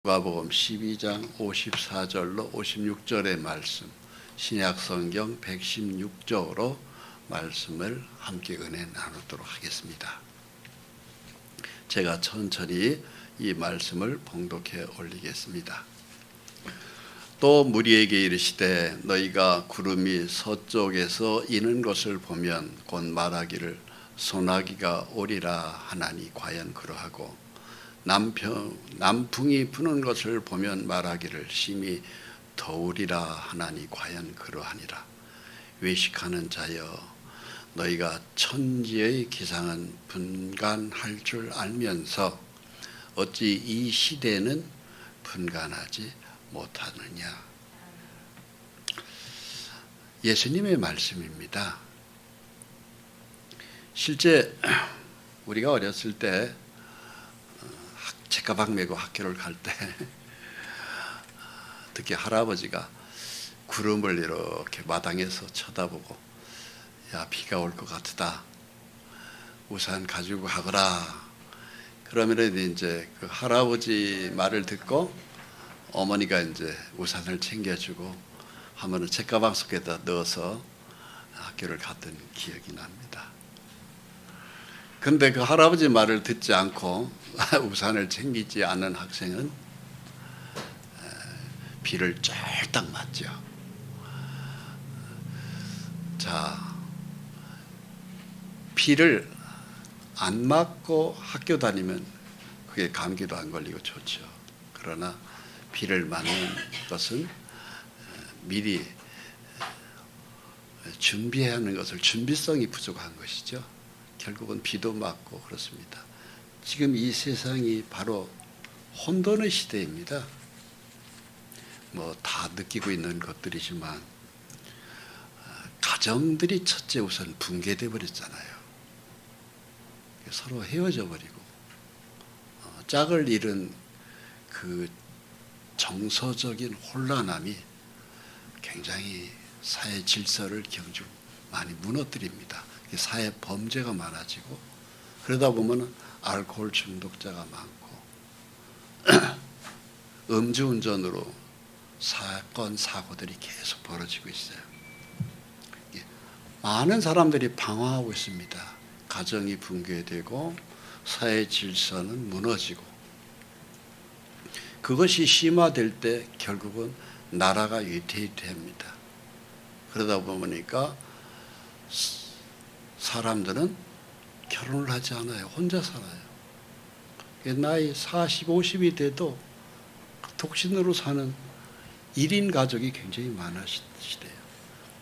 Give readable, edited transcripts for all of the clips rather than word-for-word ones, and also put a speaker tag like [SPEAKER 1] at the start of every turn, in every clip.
[SPEAKER 1] 누가복음 12장 54절로 56절의 말씀, 신약성경 116쪽으로 말씀을 함께 은혜 나누도록 하겠습니다. 제가 천천히 이 말씀을 봉독해 올리겠습니다. 또 무리에게 이르시되 너희가 구름이 서쪽에서 이는 것을 보면 곧 말하기를 소나기가 오리라 하나니 과연 그러하고 남풍이 부는 것을 보면 말하기를 심히 더우리라 하나니 과연 그러하니라. 외식하는 자여 너희가 천지의 기상은 분간할 줄 알면서 어찌 이 시대는 분간하지 못하느냐. 예수님의 말씀입니다. 실제 우리가 어렸을 때 책가방 메고 학교를 갈 때 특히 할아버지가 구름을 이렇게 마당에서 쳐다보고 야 비가 올 것 같다 우산 가지고 가거라 그러면 이제 그 할아버지 말을 듣고 어머니가 이제 우산을 챙겨주고 하면은 책가방 속에다 넣어서 학교를 갔던 기억이 납니다. 근데 그 할아버지 말을 듣지 않고 우산을 챙기지 않는 학생은 비를 쫄딱 맞죠. 자, 비를 안 맞고 학교 다니면 그게 감기도 안 걸리고 좋죠. 그러나 비를 맞는 것은 미리 준비해야 하는 것을 준비성이 부족한 것이죠. 결국은 비도 맞고 그렇습니다. 지금 이 세상이 바로 혼돈의 시대입니다. 뭐 다 느끼고 있는 것들이지만 가정들이 첫째 우선 붕괴돼 버렸잖아요. 서로 헤어져 버리고 짝을 잃은 그 정서적인 혼란함이 굉장히 사회 질서를 경주 많이 무너뜨립니다. 사회 범죄가 많아지고 그러다 보면 알코올 중독자가 많고 음주운전으로 사건 사고들이 계속 벌어지고 있어요. 많은 사람들이 방황하고 있습니다. 가정이 붕괴되고 사회 질서는 무너지고 그것이 심화될 때 결국은 나라가 위태위태합니다. 그러다 보니까 사람들은 결혼을 하지 않아요. 혼자 살아요. 나이 40, 50이 돼도 독신으로 사는 1인 가족이 굉장히 많은 시대예요.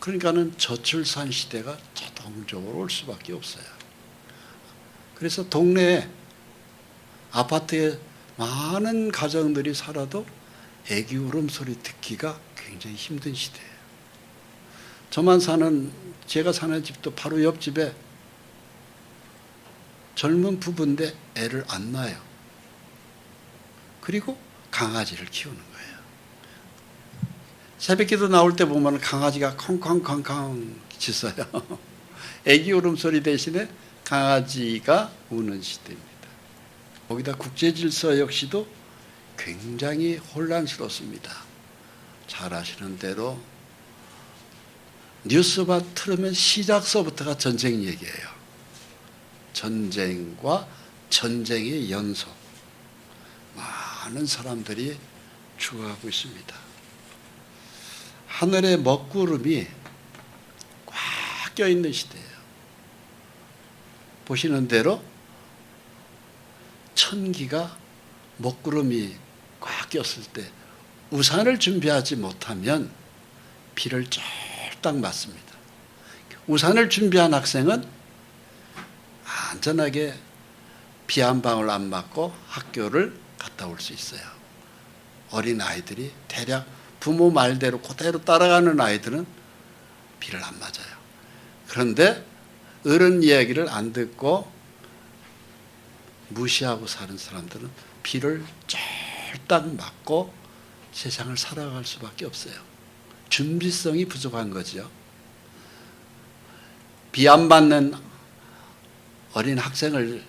[SPEAKER 1] 그러니까는 저출산 시대가 자동적으로 올 수밖에 없어요. 그래서 동네에 아파트에 많은 가정들이 살아도 애기 울음소리 듣기가 굉장히 힘든 시대예요. 제가 사는 집도 바로 옆집에 젊은 부부인데 애를 안 낳아요. 그리고 강아지를 키우는 거예요. 새벽기도 나올 때 보면 강아지가 콩콩콩콩 짖어요. 애기 울음소리 대신에 강아지가 우는 시대입니다. 거기다 국제질서 역시도 굉장히 혼란스럽습니다. 잘 아시는 대로 뉴스만 틀으면 시작서부터가 전쟁 얘기예요. 전쟁과 전쟁의 연속. 많은 사람들이 죽어가고 있습니다. 하늘에 먹구름이 꽉 껴있는 시대예요. 보시는 대로 천기가 먹구름이 꽉 꼈을 때 우산을 준비하지 못하면 비를 쫄딱 맞습니다. 우산을 준비한 학생은 안전하게 비 한 방울 안 맞고 학교를 갔다 올 수 있어요. 어린 아이들이 대략 부모 말대로 그대로 따라가는 아이들은 비를 안 맞아요. 그런데 어른 이야기를 안 듣고 무시하고 사는 사람들은 비를 쫄딱 맞고 세상을 살아갈 수밖에 없어요. 준비성이 부족한 거죠. 비 안 맞는 어린 학생을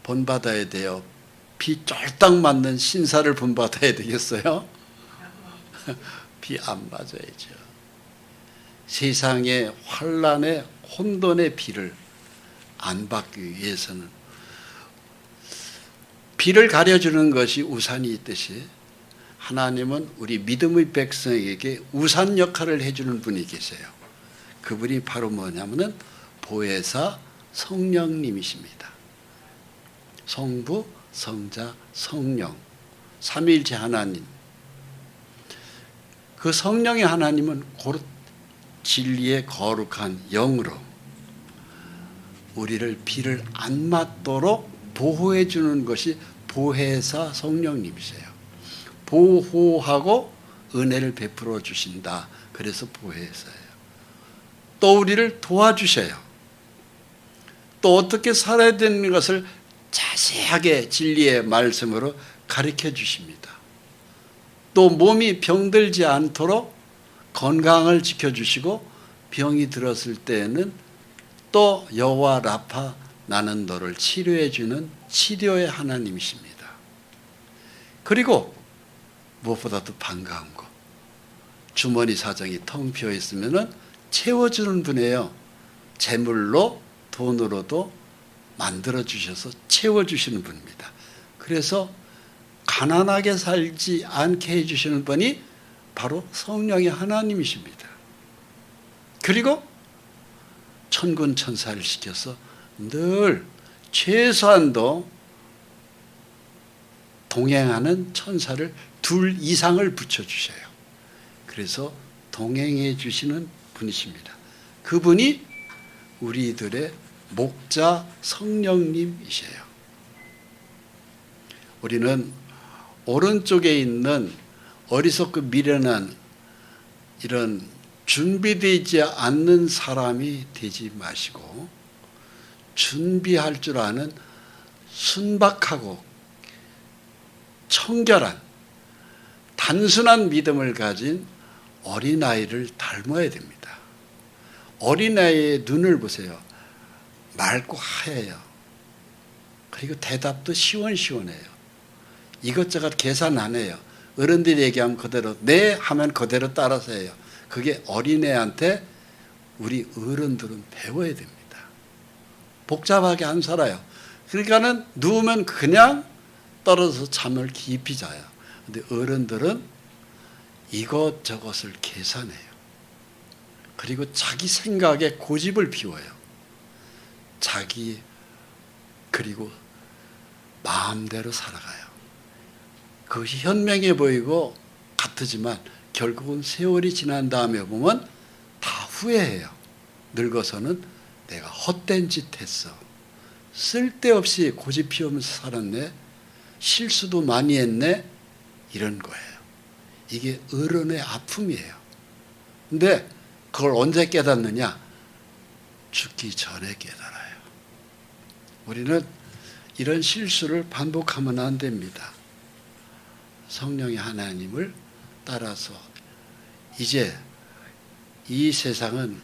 [SPEAKER 1] 본받아야 돼요. 비 쫄딱 맞는 신사를 본받아야 되겠어요? 비 안 맞아야죠. 세상의 환란의 혼돈의 비를 안 받기 위해서는 비를 가려주는 것이 우산이 있듯이 하나님은 우리 믿음의 백성에게 우산 역할을 해주는 분이 계세요. 그분이 바로 뭐냐면은 보혜사 성령님이십니다. 성부, 성자, 성령, 삼위일체 하나님. 그 성령의 하나님은 곧 진리의 거룩한 영으로 우리를 비를 안 맞도록 보호해 주는 것이 보혜사 성령님이세요. 보호하고 은혜를 베풀어 주신다. 그래서 보혜사예요. 또 우리를 도와주셔요. 또 어떻게 살아야 되는 것을 자세하게 진리의 말씀으로 가르쳐 주십니다. 또 몸이 병들지 않도록 건강을 지켜주시고 병이 들었을 때에는 또 여호와 라파 나는 너를 치료해 주는 치료의 하나님이십니다. 그리고 무엇보다도 반가운 거, 주머니 사정이 텅 비어 있으면 채워주는 분이에요. 재물로 돈으로도 만들어 주셔서 채워주시는 분입니다. 그래서 가난하게 살지 않게 해주시는 분이 바로 성령의 하나님이십니다. 그리고 천군 천사를 시켜서 늘 최소한도 동행하는 천사를 2 이상을 붙여주셔요. 그래서 동행해 주시는 분이십니다. 그분이 우리들의 목자 성령님이세요. 우리는 오른쪽에 있는 어리석고 미련한 이런 준비되지 않는 사람이 되지 마시고 준비할 줄 아는 순박하고 청결한 단순한 믿음을 가진 어린아이를 닮아야 됩니다. 어린아이의 눈을 보세요. 맑고 하얘요. 그리고 대답도 시원시원해요. 이것저것 계산 안 해요. 어른들이 얘기하면 그대로 네 하면 그대로 따라서 해요. 그게 어린애한테 우리 어른들은 배워야 됩니다. 복잡하게 안 살아요. 그러니까는 누우면 그냥 떨어져서 잠을 깊이 자요. 근데 어른들은 이것저것을 계산해요. 그리고 자기 생각에 고집을 피워요. 자기 그리고 마음대로 살아가요. 그것이 현명해 보이고 같으지만 결국은 세월이 지난 다음에 보면 다 후회해요. 늙어서는 내가 헛된 짓 했어. 쓸데없이 고집 피우면서 살았네. 실수도 많이 했네. 이런 거예요. 이게 어른의 아픔이에요. 근데 그걸 언제 깨닫느냐? 죽기 전에 깨달아요. 우리는 이런 실수를 반복하면 안 됩니다. 성령의 하나님을 따라서 이제 이 세상은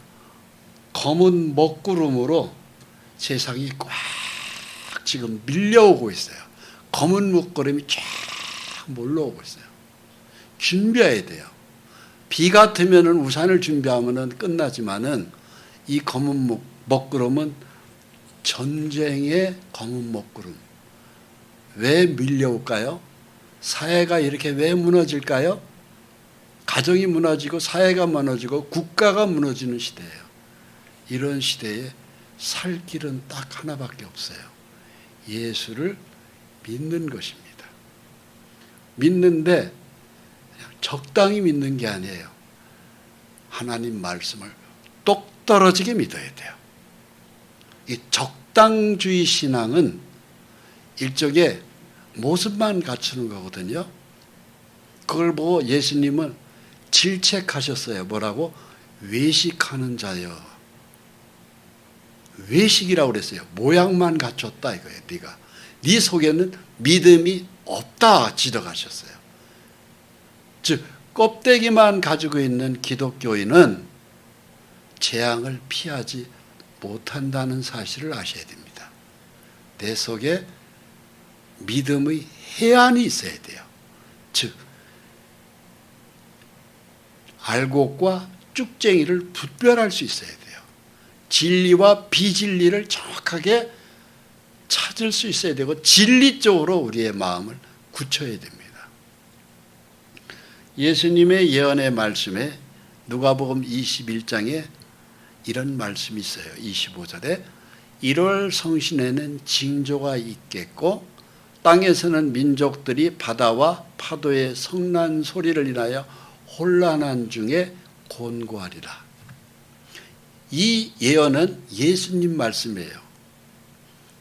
[SPEAKER 1] 검은 먹구름으로 세상이 꽉 지금 밀려오고 있어요. 검은 먹구름이 쫙 몰려오고 있어요. 준비해야 돼요. 비 같으면 우산을 준비하면 끝나지만은 이 검은 먹구름은 전쟁의 검은 먹구름. 왜 밀려올까요? 사회가 이렇게 왜 무너질까요? 가정이 무너지고 사회가 무너지고 국가가 무너지는 시대예요. 이런 시대에 살 길은 딱 하나밖에 없어요. 예수를 믿는 것입니다. 믿는데 그냥 적당히 믿는 게 아니에요. 하나님 말씀을 똑 떨어지게 믿어야 돼요. 이 적당주의 신앙은 일종의 모습만 갖추는 거거든요. 그걸 보고 예수님은 질책하셨어요. 뭐라고? 외식하는 자여. 외식이라고 그랬어요. 모양만 갖췄다 이거예요. 네가. 네 속에는 믿음이 없다 지적하셨어요. 즉 껍데기만 가지고 있는 기독교인은 재앙을 피하지 못한다는 사실을 아셔야 됩니다. 내 속에 믿음의 해안이 있어야 돼요. 즉 알곡과 쭉쟁이를 분별할 수 있어야 돼요. 진리와 비진리를 정확하게 찾을 수 있어야 되고 진리 쪽으로 우리의 마음을 굳혀야 됩니다. 예수님의 예언의 말씀에 누가복음 21장에 이런 말씀이 있어요. 25절에 1월 성신에는 징조가 있겠고 땅에서는 민족들이 바다와 파도의 성난 소리를 인하여 혼란한 중에 곤고하리라. 이 예언은 예수님 말씀이에요.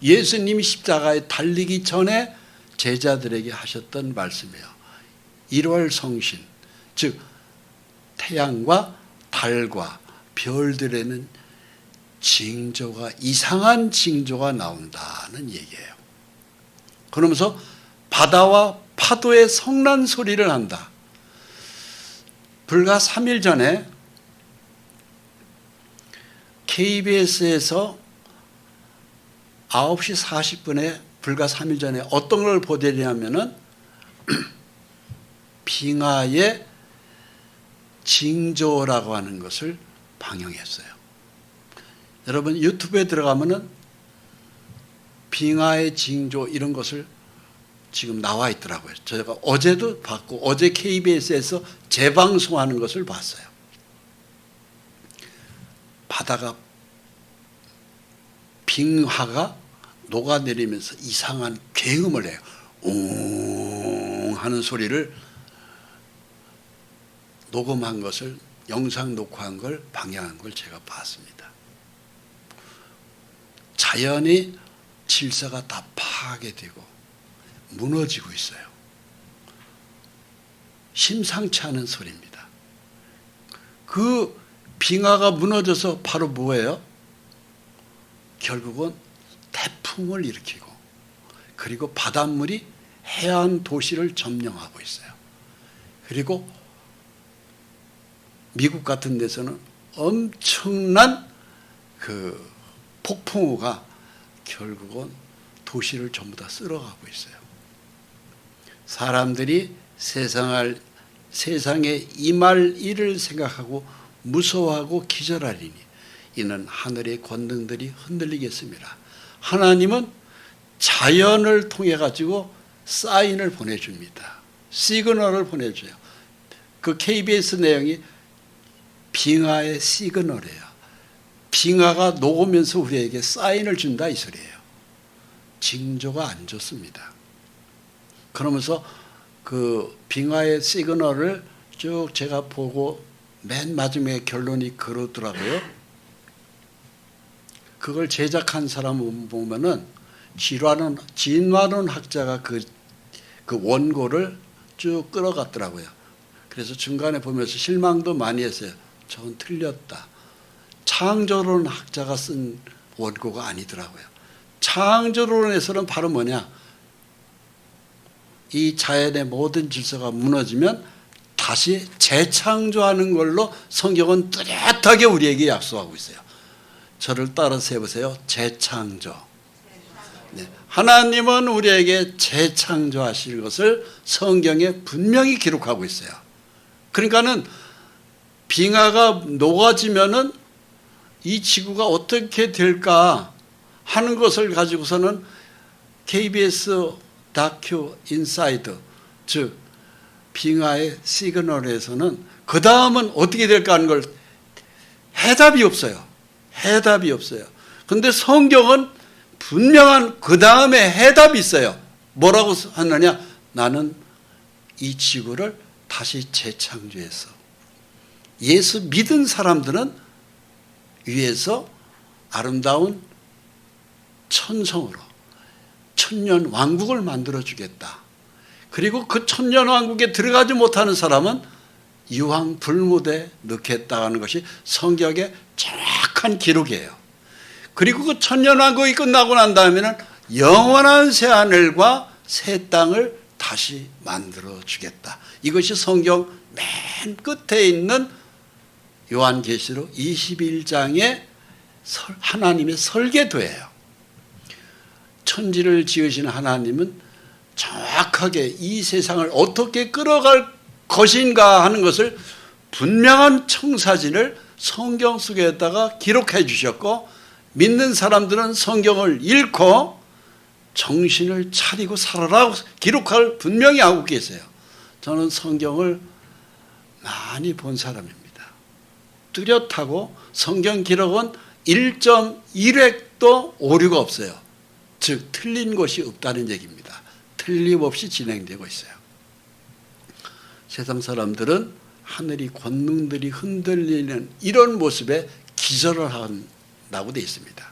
[SPEAKER 1] 예수님이 십자가에 달리기 전에 제자들에게 하셨던 말씀이에요. 1월 성신, 즉 태양과 달과 별들에는 징조가, 이상한 징조가 나온다는 얘기예요. 그러면서 바다와 파도의 성난 소리를 한다. 불과 3일 전에 KBS에서 9시 40분에 불과 3일 전에 어떤 걸 보내냐면은 빙하의 징조라고 하는 것을 방영했어요. 여러분 유튜브에 들어가면은 빙하의 징조 이런 것을 지금 나와 있더라고요. 제가 어제도 봤고 어제 KBS에서 재방송하는 것을 봤어요. 바다가 빙하가 녹아내리면서 이상한 굉음을 해요. 웅 하는 소리를 녹음한 것을, 영상 녹화한 걸, 방영한 걸 제가 봤습니다. 자연의 질서가 다 파괴되고 무너지고 있어요. 심상치 않은 소리입니다. 그 빙하가 무너져서 바로 뭐예요? 결국은 태풍을 일으키고 그리고 바닷물이 해안 도시를 점령하고 있어요. 그리고 미국 같은 데서는 엄청난 그 폭풍우가 결국은 도시를 전부 다 쓸어가고 있어요. 사람들이 세상에 임할 일을 생각하고 무서워하고 기절하리니 이는 하늘의 권능들이 흔들리겠습니다. 하나님은 자연을 통해 가지고 사인을 보내줍니다. 시그널을 보내줘요. 그 KBS 내용이 빙하의 시그널이에요. 빙하가 녹으면서 우리에게 사인을 준다 이 소리예요. 징조가 안 좋습니다. 그러면서 그 빙하의 시그널을 쭉 제가 보고 맨 마지막에 결론이 그러더라고요. 그걸 제작한 사람 보면은 진화론 학자가 그 원고를 쭉 끌어갔더라고요. 그래서 중간에 보면서 실망도 많이 했어요. 저건 틀렸다. 창조론 학자가 쓴 원고가 아니더라고요. 창조론에서는 바로 뭐냐? 이 자연의 모든 질서가 무너지면 다시 재창조하는 걸로 성경은 뚜렷하게 우리에게 약속하고 있어요. 저를 따라서 해보세요. 재창조. 네. 하나님은 우리에게 재창조하실 것을 성경에 분명히 기록하고 있어요. 그러니까는 빙하가 녹아지면은 이 지구가 어떻게 될까 하는 것을 가지고서는 KBS 다큐 인사이드, 즉 빙하의 시그널에서는 그 다음은 어떻게 될까 하는 걸 해답이 없어요. 해답이 없어요. 그런데 성경은 분명한 그 다음에 해답이 있어요. 뭐라고 하느냐? 나는 이 지구를 다시 재창조해서 예수 믿은 사람들은 위에서 아름다운 천성으로 천년 왕국을 만들어주겠다. 그리고 그 천년 왕국에 들어가지 못하는 사람은 유황 불무대에 넣겠다는 것이 성경의 정확한 기록이에요. 그리고 그 천년 왕국이 끝나고 난 다음에는 영원한 새하늘과 새 땅을 다시 만들어주겠다. 이것이 성경 맨 끝에 있는 요한계시록 21장의 하나님의 설계도예요. 천지를 지으신 하나님은 정확하게 이 세상을 어떻게 끌어갈 것인가 하는 것을 분명한 청사진을 성경 속에다가 기록해 주셨고, 믿는 사람들은 성경을 읽고 정신을 차리고 살아라 기록을 분명히 하고 계세요. 저는 성경을 많이 본 사람입니다. 뚜렷하고 성경 기록은 1.1획도 오류가 없어요. 즉 틀린 것이 없다는 얘기입니다. 틀림없이 진행되고 있어요. 세상 사람들은 하늘이 권능들이 흔들리는 이런 모습에 기절을 한다고 되어 있습니다.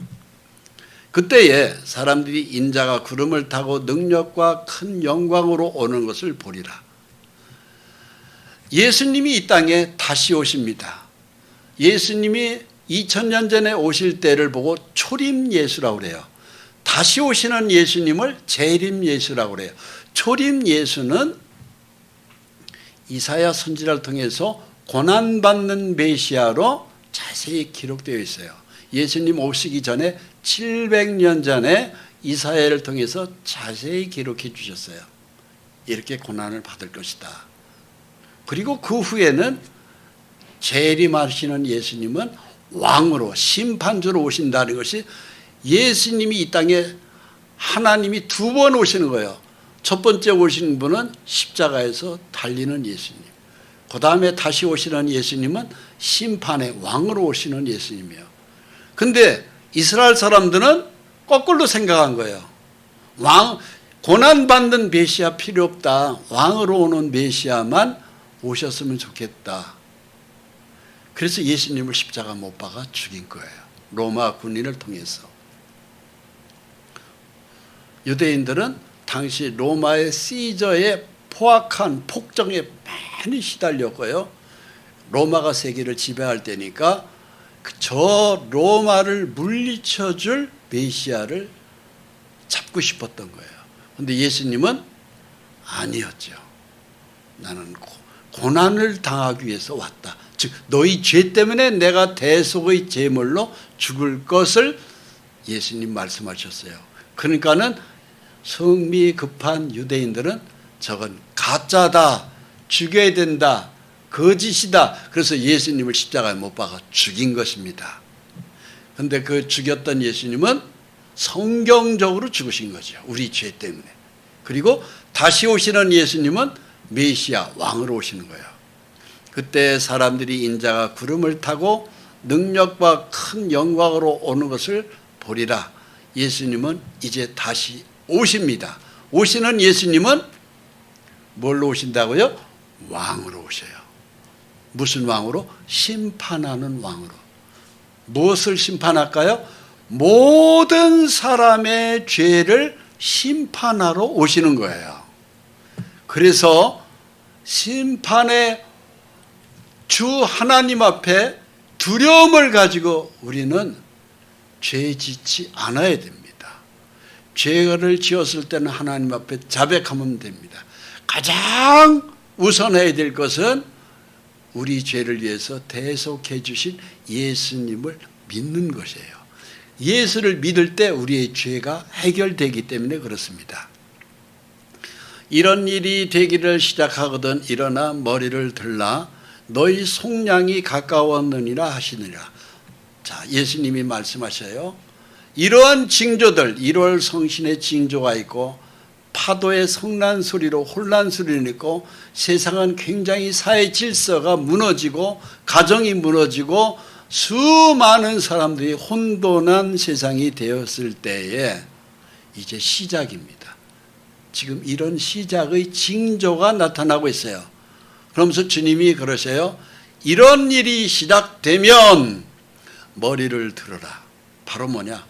[SPEAKER 1] 그때에 사람들이 인자가 구름을 타고 능력과 큰 영광으로 오는 것을 보리라. 예수님이 이 땅에 다시 오십니다. 예수님이 2000년 전에 오실 때를 보고 초림 예수라고 그래요. 다시 오시는 예수님을 재림 예수라고 그래요. 초림 예수는 이사야 선지자를 통해서 고난받는 메시아로 자세히 기록되어 있어요. 예수님 오시기 전에 700년 전에 이사야를 통해서 자세히 기록해 주셨어요. 이렇게 고난을 받을 것이다. 그리고 그 후에는 재림하시는 예수님은 왕으로 심판주로 오신다는 것이, 예수님이 이 땅에 하나님이 두 번 오시는 거예요. 첫 번째 오시는 분은 십자가에서 달리는 예수님, 그 다음에 다시 오시는 예수님은 심판의 왕으로 오시는 예수님이에요. 근데 이스라엘 사람들은 거꾸로 생각한 거예요. 고난받는 메시아 필요 없다. 왕으로 오는 메시아만 오셨으면 좋겠다. 그래서 예수님을 십자가 못 박아 죽인 거예요. 로마 군인을 통해서. 유대인들은 당시 로마의 시저의 포악한 폭정에 많이 시달렸고요. 로마가 세계를 지배할 때니까 저 로마를 물리쳐줄 메시아를 잡고 싶었던 거예요. 그런데 예수님은 아니었죠. 나는 고난을 당하기 위해서 왔다. 즉 너희 죄 때문에 내가 대속의 제물로 죽을 것을 예수님 말씀하셨어요. 그러니까는 성미 급한 유대인들은 저건 가짜다, 죽여야 된다, 거짓이다. 그래서 예수님을 십자가에 못 박아 죽인 것입니다. 그런데 그 죽였던 예수님은 성경적으로 죽으신 거죠. 우리 죄 때문에. 그리고 다시 오시는 예수님은 메시아 왕으로 오시는 거예요. 그때 사람들이 인자가 구름을 타고 능력과 큰 영광으로 오는 것을 보리라. 예수님은 이제 다시 오십니다. 오시는 예수님은 뭘로 오신다고요? 왕으로 오셔요. 무슨 왕으로? 심판하는 왕으로. 무엇을 심판할까요? 모든 사람의 죄를 심판하러 오시는 거예요. 그래서 심판의 주 하나님 앞에 두려움을 가지고 우리는 죄 짓지 않아야 됩니다. 죄를 지었을 때는 하나님 앞에 자백하면 됩니다. 가장 우선해야 될 것은 우리 죄를 위해서 대속해 주신 예수님을 믿는 것이에요. 예수를 믿을 때 우리의 죄가 해결되기 때문에 그렇습니다. 이런 일이 되기를 시작하거든 일어나 머리를 들라 너희 속량이 가까웠느니라 하시느니라. 자, 예수님이 말씀하셔요. 이러한 징조들, 1월 성신의 징조가 있고 파도의 성난 소리로 혼란 소리는 있고 세상은 굉장히 사회 질서가 무너지고 가정이 무너지고 수많은 사람들이 혼돈한 세상이 되었을 때에 이제 시작입니다. 지금 이런 시작의 징조가 나타나고 있어요. 그러면서 주님이 그러셔요. 이런 일이 시작되면 머리를 들어라. 바로 뭐냐?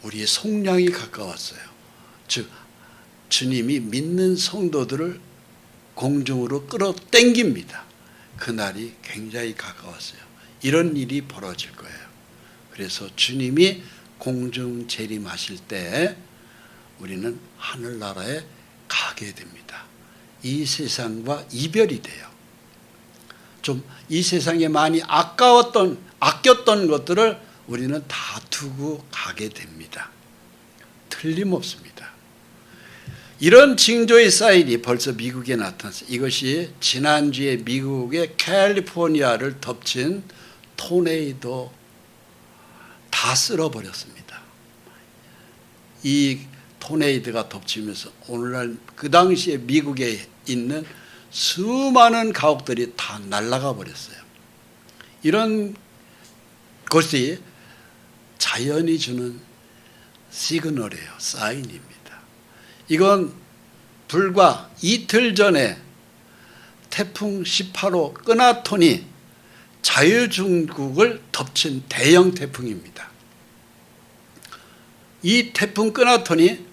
[SPEAKER 1] 우리의 속량이 가까웠어요. 즉 주님이 믿는 성도들을 공중으로 끌어당깁니다. 그날이 굉장히 가까웠어요. 이런 일이 벌어질 거예요. 그래서 주님이 공중 재림하실 때 우리는 하늘나라에 가게 됩니다. 이 세상과 이별이 돼요. 좀 이 세상에 많이 아꼈던 것들을 우리는 다 두고 가게 됩니다. 틀림없습니다. 이런 징조의 사인이 벌써 미국에 나타났어요. 이것이 지난주에 미국의 캘리포니아를 덮친 토네이도 다 쓸어버렸습니다. 이 토네이도가 덮치면서 오늘날 그 당시에 미국에 있는 수많은 가옥들이 다 날아가 버렸어요. 이런 것이 자연이 주는 시그널이에요. 사인입니다. 이건 불과 이틀 전에 태풍 18호 끄나톤이 자유중국을 덮친 대형 태풍입니다. 이 태풍 끄나톤이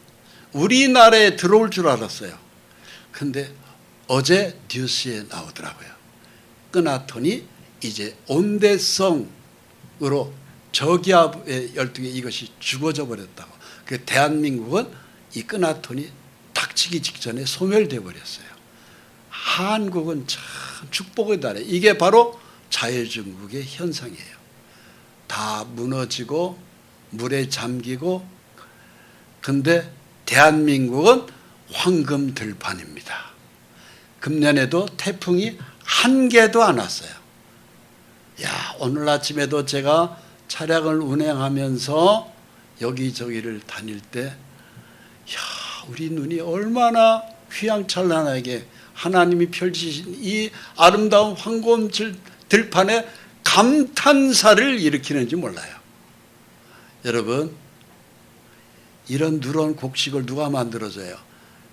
[SPEAKER 1] 우리나라에 들어올 줄 알았어요. 근데 어제 뉴스에 나오더라고요. 끄나톤이 이제 온대성으로 저기압의 열등에 이것이 죽어져 버렸다고. 그 대한민국은 이 끄나톤이 닥치기 직전에 소멸되어 버렸어요. 한국은 참 축복의 나라예요. 이게 바로 자유중국의 현상이에요. 다 무너지고 물에 잠기고, 근데 대한민국은 황금 들판입니다. 금년에도 태풍이 한 개도 안 왔어요. 야, 오늘 아침에도 제가 차량을 운행하면서 여기저기를 다닐 때, 야, 우리 눈이 얼마나 휘황찬란하게 하나님이 펼치신 이 아름다운 황금 들판에 감탄사를 일으키는지 몰라요. 여러분, 이런 누런 곡식을 누가 만들어줘요?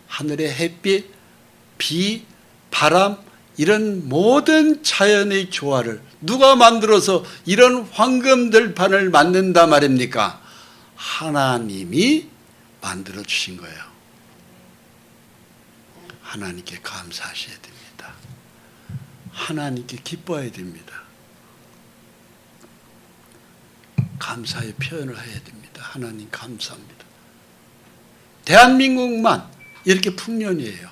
[SPEAKER 1] 하늘의 햇빛, 비, 바람, 이런 모든 자연의 조화를 누가 만들어서 이런 황금 들판을 만든다 말입니까? 하나님이 만들어 주신 거예요. 하나님께 감사하셔야 됩니다. 하나님께 기뻐해야 됩니다. 감사의 표현을 해야 됩니다. 하나님 감사합니다. 대한민국만 이렇게 풍년이에요.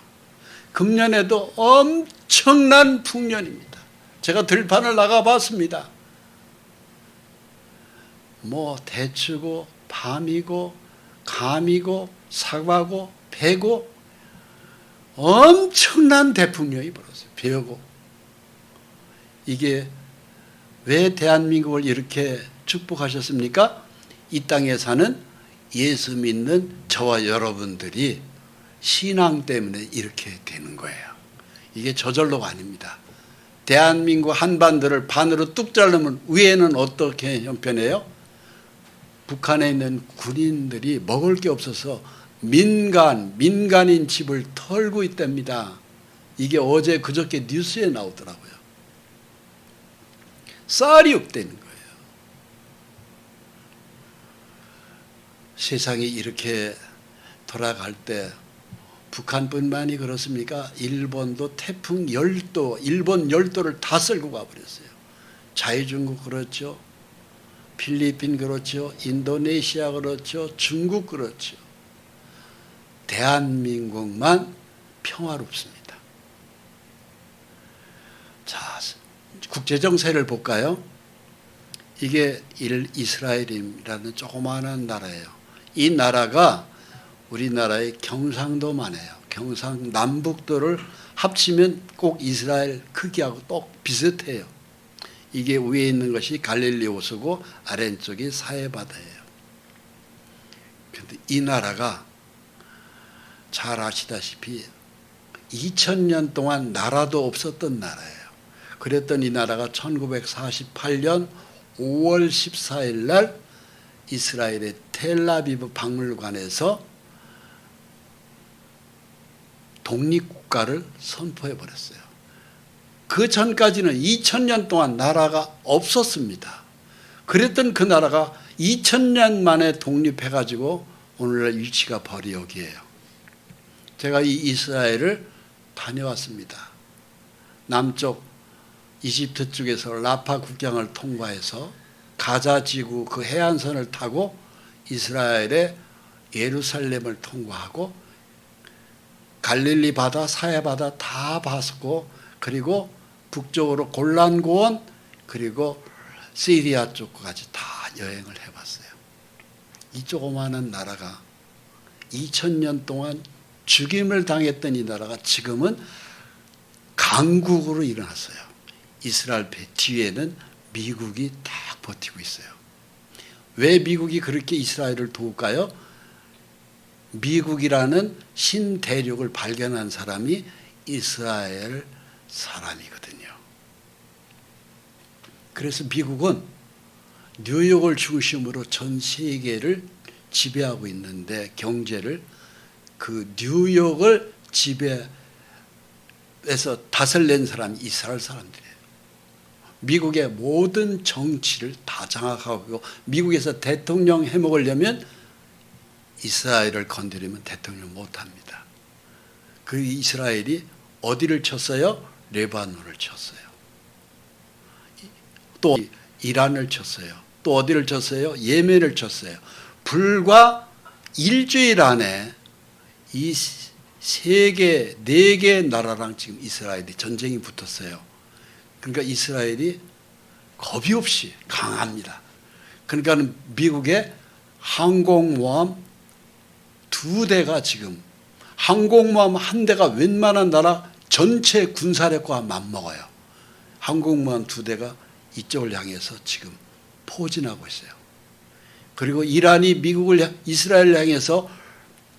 [SPEAKER 1] 금년에도 엄청난 풍년입니다. 제가 들판을 나가봤습니다. 뭐 대추고 밤이고 감이고 사과고 배고 엄청난 대풍령이 불었어요. 벼고. 이게 왜 대한민국을 이렇게 축복하셨습니까? 이 땅에 사는 예수 믿는 저와 여러분들이 신앙 때문에 이렇게 되는 거예요. 이게 저절로가 아닙니다. 대한민국 한반도를 반으로 뚝 자르면 위에는 어떻게 형편해요? 북한에 있는 군인들이 먹을 게 없어서 민간인 집을 털고 있답니다. 이게 어제 그저께 뉴스에 나오더라고요. 쌀이 없다는 거예요. 세상이 이렇게 돌아갈 때 북한뿐만이 그렇습니까? 일본도 태풍 열도, 일본 열도를 다 쓸고 가버렸어요. 자유중국 그렇죠. 필리핀 그렇죠. 인도네시아 그렇죠. 중국 그렇죠. 대한민국만 평화롭습니다. 자, 국제정세를 볼까요? 이게 이스라엘이라는 조그마한 나라예요. 이 나라가 우리나라의 경상도만 해요. 경상남북도를 합치면 꼭 이스라엘 크기하고 똑 비슷해요. 이게 위에 있는 것이 갈릴리 호수고 아래쪽이 사해바다예요. 그런데 이 나라가 잘 아시다시피 2000년 동안 나라도 없었던 나라예요. 그랬던 이 나라가 1948년 5월 14일 날 이스라엘의 텔아비브 박물관에서 독립국가를 선포해 버렸어요. 그 전까지는 2000년 동안 나라가 없었습니다. 그랬던 그 나라가 2000년 만에 독립해가지고 오늘날 위치가 바로 여기에요. 제가 이 이스라엘을 다녀왔습니다. 남쪽 이집트 쪽에서 라파 국경을 통과해서 가자 지구 그 해안선을 타고 이스라엘의 예루살렘을 통과하고 갈릴리 바다, 사해 바다 다 봤고, 그리고 북쪽으로 골란 고원, 그리고 시리아 쪽까지 다 여행을 해봤어요. 이 조그마한 나라가 2000년 동안 죽임을 당했던 이 나라가 지금은 강국으로 일어났어요. 이스라엘 배 뒤에는 미국이 딱 버티고 있어요. 왜 미국이 그렇게 이스라엘을 도울까요? 미국이라는 신대륙을 발견한 사람이 이스라엘 사람이거든요. 그래서 미국은 뉴욕을 중심으로 전 세계를 지배하고 있는데, 경제를, 그 뉴욕을 지배해서 다스린 사람이 이스라엘 사람들이에요. 미국의 모든 정치를 다 장악하고, 미국에서 대통령 해먹으려면 이스라엘을 건드리면 대통령 못합니다. 그 이스라엘이 어디를 쳤어요? 레바논을 쳤어요. 또 이란을 쳤어요. 또 어디를 쳤어요? 예멘을 쳤어요. 불과 일주일 안에 이 세 개, 네 개 나라랑 지금 이스라엘이 전쟁이 붙었어요. 그러니까 이스라엘이 겁이 없이 강합니다. 그러니까 미국의 항공모함 2대가 지금, 항공모함 한 대가 웬만한 나라 전체 군사력과 맞먹어요. 항공모함 2대가 이쪽을 향해서 지금 포진하고 있어요. 그리고 이란이 이스라엘을 향해서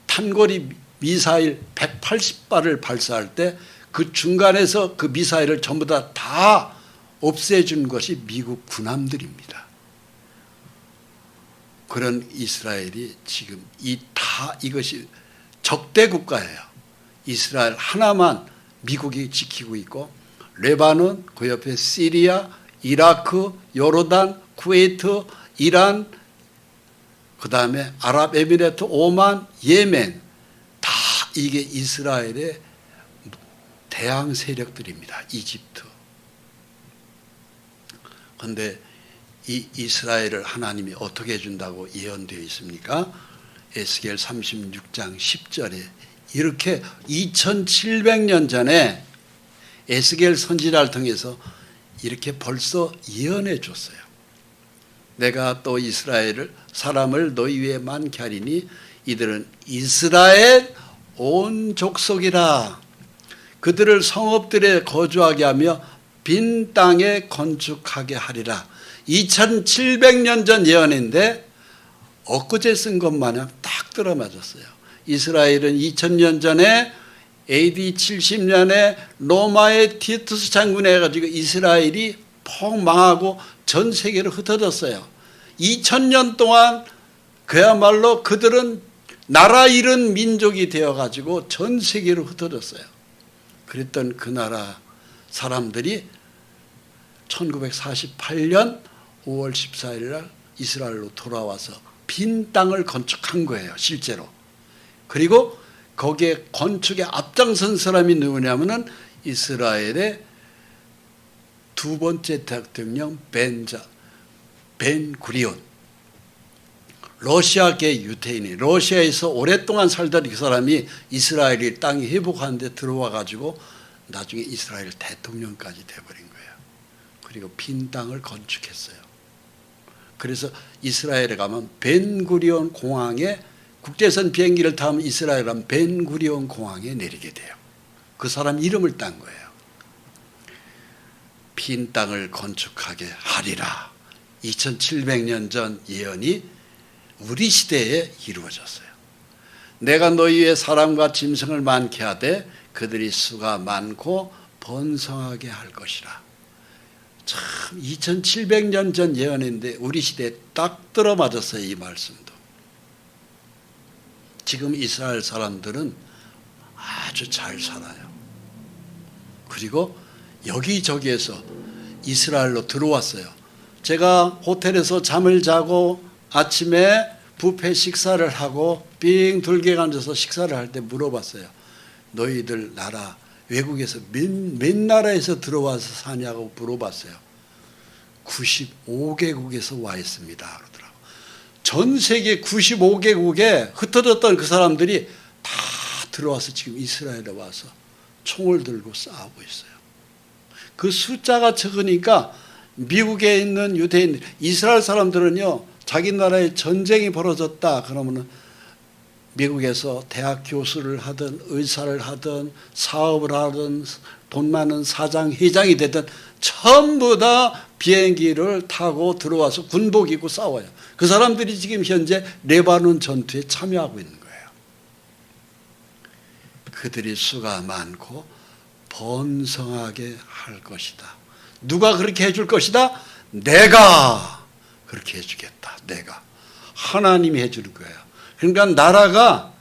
[SPEAKER 1] 탄거리 미사일 180발을 발사할 때 그 중간에서 그 미사일을 전부 다 없애준 것이 미국 군함들입니다. 그런 이스라엘이 지금 이것이 적대 국가예요. 이스라엘 하나만 미국이 지키고 있고, 레바논, 그 옆에 시리아, 이라크, 요르단, 쿠웨이트, 이란, 그 다음에 아랍에미레이트, 오만, 예멘, 다 이게 이스라엘의 대항 세력들입니다. 이집트. 그런데 이 이스라엘을 하나님이 어떻게 해준다고 예언되어 있습니까? 에스겔 36장 10절에 이렇게 2700년 전에 에스겔 선지자를 통해서 이렇게 벌써 예언해 줬어요. 내가 또 이스라엘 사람을 너희 위에 많게 하리니 이들은 이스라엘 온 족속이라. 그들을 성읍들에 거주하게 하며 빈 땅에 건축하게 하리라. 2700년 전 예언인데 엊그제 쓴 것 마냥 딱 들어맞았어요. 이스라엘은 2000년 전에 AD 70년에 로마의 티투스 장군에 해가지고 이스라엘이 폭 망하고 전 세계로 흩어졌어요. 2000년 동안 그야말로 그들은 나라 잃은 민족이 되어가지고 전 세계로 흩어졌어요. 그랬던 그 나라 사람들이 1948년 5월 14일 날 이스라엘로 돌아와서 빈 땅을 건축한 거예요, 실제로. 그리고 거기에 건축에 앞장선 사람이 누구냐면은 이스라엘의 두 번째 대통령 벤 구리온. 러시아계 유태인이, 러시아에서 오랫동안 살던 그 사람이 이스라엘이 땅이 회복하는데 들어와 가지고 나중에 이스라엘 대통령까지 돼버린 거예요. 그리고 빈 땅을 건축했어요. 그래서 이스라엘에 가면 벤구리온 공항에, 국제선 비행기를 타면 이스라엘 가면 벤구리온 공항에 내리게 돼요. 그 사람 이름을 딴 거예요. 빈 땅을 건축하게 하리라. 2700년 전 예언이 우리 시대에 이루어졌어요. 내가 너희 위에 사람과 짐승을 많게 하되 그들이 수가 많고 번성하게 할 것이라. 참 2700년 전 예언인데 우리 시대에 딱 들어맞았어요, 이 말씀도. 지금 이스라엘 사람들은 아주 잘 살아요. 그리고 여기저기에서 이스라엘로 들어왔어요. 제가 호텔에서 잠을 자고 아침에 뷔페 식사를 하고 빙 둘게 앉아서 식사를 할 때 물어봤어요. 너희들 나라 외국에서 몇 나라에서 들어와서 사냐고 물어봤어요. 95개국에서 와 있습니다 그러더라고. 전 세계 95개국에 흩어졌던 그 사람들이 다 들어와서 지금 이스라엘에 와서 총을 들고 싸우고 있어요. 그 숫자가 적으니까 미국에 있는 유대인, 이스라엘 사람들은요, 자기 나라에 전쟁이 벌어졌다 그러면은 미국에서 대학 교수를 하든 의사를 하든 사업을 하든 돈 많은 사장, 회장이 되든 전부 다 비행기를 타고 들어와서 군복 입고 싸워요. 그 사람들이 지금 현재 레바논 전투에 참여하고 있는 거예요. 그들이 수가 많고 번성하게 할 것이다. 누가 그렇게 해줄 것이다? 내가 그렇게 해주겠다. 내가. 하나님이 해주는 거예요. 그러니까 나라가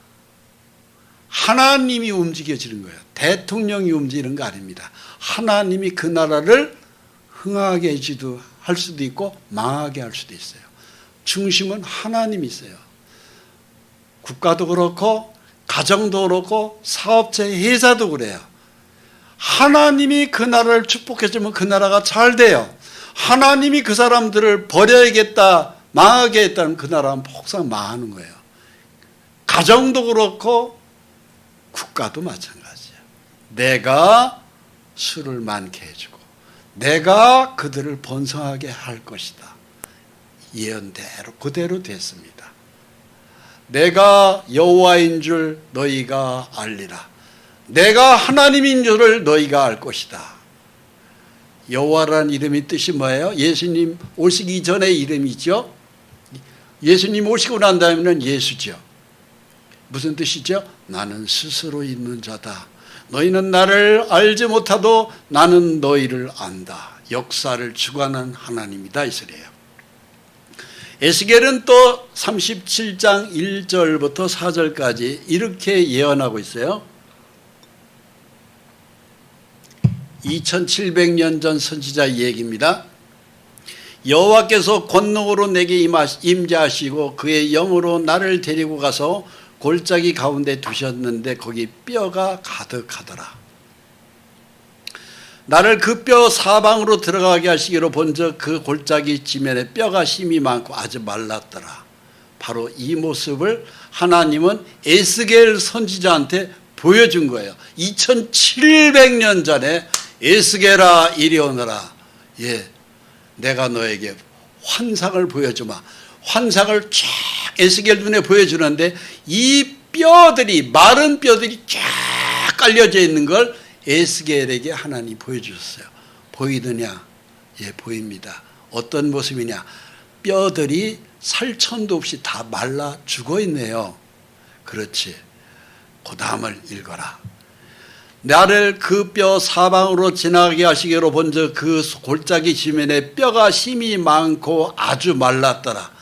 [SPEAKER 1] 하나님이 움직여지는 거예요. 대통령이 움직이는 거 아닙니다. 하나님이 그 나라를 흥하게 할 수도 있고 망하게 할 수도 있어요. 중심은 하나님이 있어요. 국가도 그렇고 가정도 그렇고 사업체, 회사도 그래요. 하나님이 그 나라를 축복해주면 그 나라가 잘 돼요. 하나님이 그 사람들을 버려야겠다, 망하게 했다면 그 나라는 폭삭 망하는 거예요. 가정도 그렇고 국가도 마찬가지예요. 내가 수를 많게 해주고 내가 그들을 번성하게 할 것이다. 예언대로 그대로 됐습니다. 내가 여호와인 줄 너희가 알리라. 내가 하나님인 줄을 너희가 알 것이다. 여호와라는 이름의 뜻이 뭐예요? 예수님 오시기 전의 이름이죠. 예수님 오시고 난 다음에는 예수죠. 무슨 뜻이죠? 나는 스스로 있는 자다. 너희는 나를 알지 못하도 나는 너희를 안다. 역사를 주관하는 하나님이다 이 소리예요. 에스겔은 또 37장 1절부터 4절까지 이렇게 예언하고 있어요. 2700년 전 선지자 얘기입니다. 여호와께서 권능으로 내게 임재하시고 그의 영으로 나를 데리고 가서 골짜기 가운데 두셨는데 거기 뼈가 가득하더라. 나를 그 뼈 사방으로 들어가게 하시기로 본즉 그 골짜기 지면에 뼈가 심이 많고 아주 말랐더라. 바로 이 모습을 하나님은 에스겔 선지자한테 보여준 거예요. 2700년 전에 에스겔아 이리 오너라. 예, 내가 너에게 환상을 보여주마. 환상을 쫙 에스겔 눈에 보여주는데 이 뼈들이 마른 뼈들이 쫙 깔려져 있는 걸 에스겔에게 하나님이 보여주셨어요. 보이느냐? 예, 보입니다. 어떤 모습이냐? 뼈들이 살천도 없이 다 말라 죽어 있네요. 그렇지. 그 다음을 읽어라. 나를 그 뼈 사방으로 지나가게 하시기로 본즉 그 골짜기 지면에 뼈가 심이 많고 아주 말랐더라.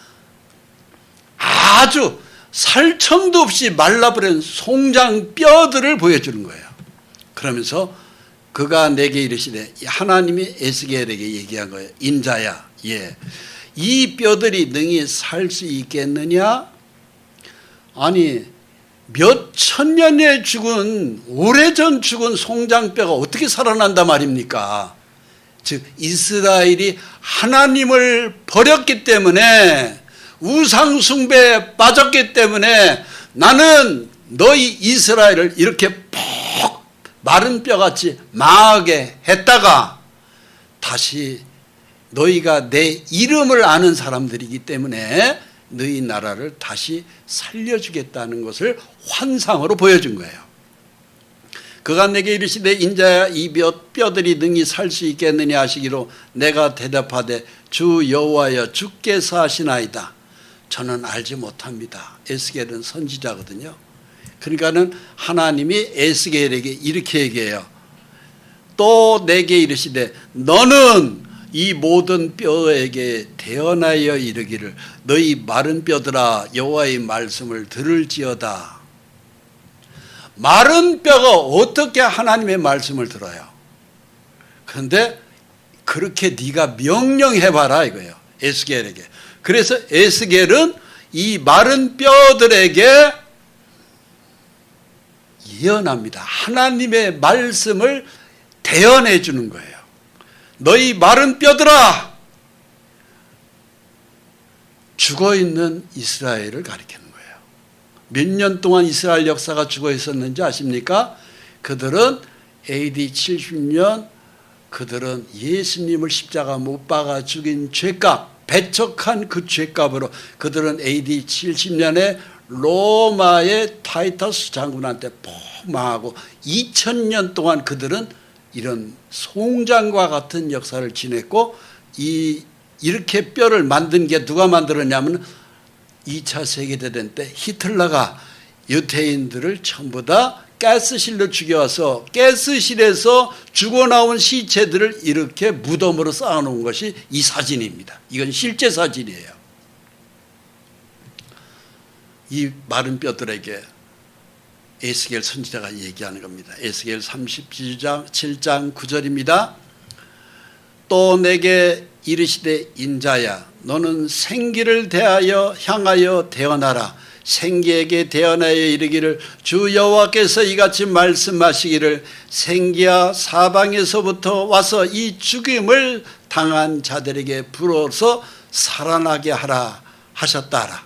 [SPEAKER 1] 아주 살점도 없이 말라버린 송장 뼈들을 보여주는 거예요. 그러면서 그가 내게 이르시되, 하나님이 에스겔에게 얘기한 거예요. 인자야, 예, 이 뼈들이 능히 살 수 있겠느냐? 아니 몇 천년에 죽은, 오래전 죽은 송장뼈가 어떻게 살아난단 말입니까? 즉 이스라엘이 하나님을 버렸기 때문에, 우상 숭배에 빠졌기 때문에 나는 너희 이스라엘을 이렇게 푹 마른 뼈같이 망하게 했다가 다시 너희가 내 이름을 아는 사람들이기 때문에 너희 나라를 다시 살려주겠다는 것을 환상으로 보여준 거예요. 그가 내게 이르시되, 인자야, 이 뼈들이 능히 살 수 있겠느냐 하시기로 내가 대답하되, 주 여호와여, 주께서 하시나이다. 저는 알지 못합니다. 에스겔은 선지자거든요. 그러니까는 하나님이 에스겔에게 이렇게 얘기해요. 또 내게 이르시되, 너는 이 모든 뼈에게 대언하여 이르기를, 너희 마른 뼈들아, 여호와의 말씀을 들을지어다. 마른 뼈가 어떻게 하나님의 말씀을 들어요? 그런데 그렇게 네가 명령해봐라 이거예요. 에스겔에게. 그래서 에스겔은 이 마른 뼈들에게 예언합니다. 하나님의 말씀을 대언해 주는 거예요. 너희 마른 뼈들아, 죽어있는 이스라엘을 가리키는 거예요. 몇 년 동안 이스라엘 역사가 죽어 있었는지 아십니까? 그들은 AD 70년, 그들은 예수님을 십자가 못 박아 죽인 죄값, 배척한 그 죄값으로 그들은 AD 70년에 로마의 타이터스 장군한테 폭망하고 2000년 동안 그들은 이런 송장과 같은 역사를 지냈고, 이렇게 뼈를 만든 게 누가 만들었냐면 2차 세계대전 때 히틀러가 유태인들을 전부 다 가스실로 죽여와서 가스실에서 죽어나온 시체들을 이렇게 무덤으로 쌓아놓은 것이 이 사진입니다. 이건 실제 사진이에요. 이 마른 뼈들에게 에스겔 선지자가 얘기하는 겁니다. 에스겔 37장 9절입니다. 또 내게 이르시되 인자야 너는 생기를 향하여 대언하라. 생기에게 대언하여 이르기를 주 여호와께서 이같이 말씀하시기를 생기야 사방에서부터 와서 이 죽임을 당한 자들에게 불어서 살아나게 하라 하셨다라.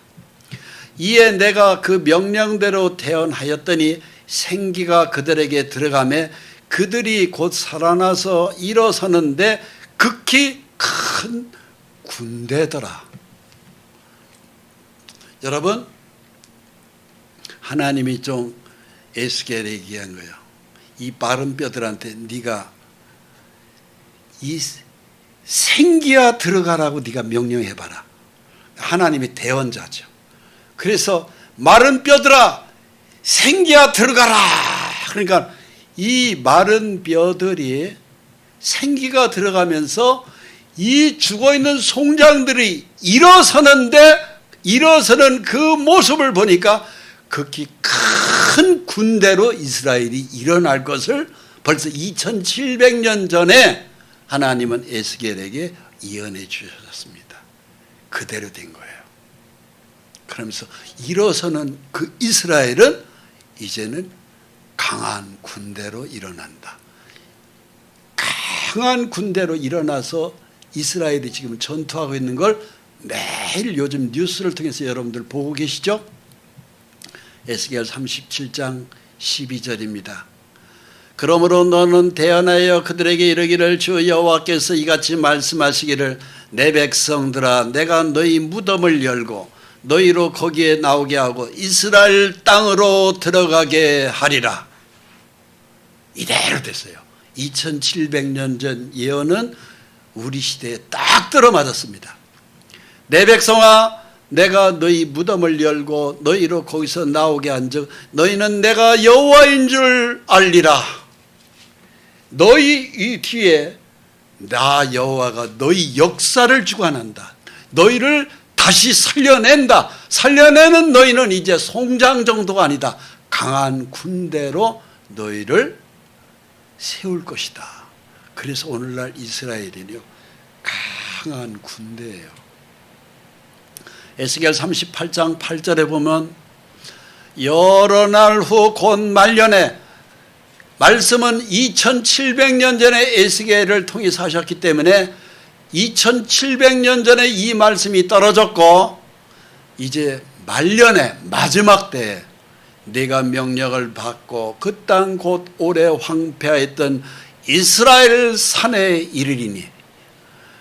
[SPEAKER 1] 이에 내가 그 명령대로 대언하였더니 생기가 그들에게 들어가매 그들이 곧 살아나서 일어서는데 극히 큰 군대더라. 여러분, 하나님이 좀 에스겔에 얘기한 거예요. 이 마른 뼈들한테 네가 이 생기야 들어가라고 네가 명령해봐라. 하나님이 대언자죠. 그래서 마른 뼈들아 생기야 들어가라. 그러니까 이 마른 뼈들이 생기가 들어가면서 이 죽어있는 송장들이 일어서는 그 모습을 보니까 극히 큰 군대로 이스라엘이 일어날 것을 벌써 2700년 전에 하나님은 에스겔에게 예언해 주셨습니다. 그대로 된 거예요. 그러면서 일어서는 그 이스라엘은 이제는 강한 군대로 일어난다. 강한 군대로 일어나서 이스라엘이 지금 전투하고 있는 걸 매일 요즘 뉴스를 통해서 여러분들 보고 계시죠? 에스겔 37장 12절입니다. 그러므로 너는 대언하여 그들에게 이르기를 주 여호와께서 이같이 말씀하시기를 내 백성들아 내가 너희 무덤을 열고 너희로 거기에 나오게 하고 이스라엘 땅으로 들어가게 하리라. 이대로 됐어요. 2700년 전 예언은 우리 시대에 딱 들어맞았습니다. 내 백성아 내가 너희 무덤을 열고 너희로 거기서 나오게 한즉 너희는 내가 여호와인 줄 알리라. 너희 이 뒤에 나 여호와가 너희 역사를 주관한다. 너희를 다시 살려낸다. 살려내는 너희는 이제 송장 정도가 아니다. 강한 군대로 너희를 세울 것이다. 그래서 오늘날 이스라엘은요 강한 군대예요. 에스겔 38장 8절에 보면 여러 날 후 곧 말년에, 말씀은 2700년 전에 에스겔을 통해서 하셨기 때문에 2700년 전에 이 말씀이 떨어졌고 이제 말년에 마지막 때에 내가 명령을 받고 그 땅 곧 오래 황폐하였던 이스라엘 산에 이르리니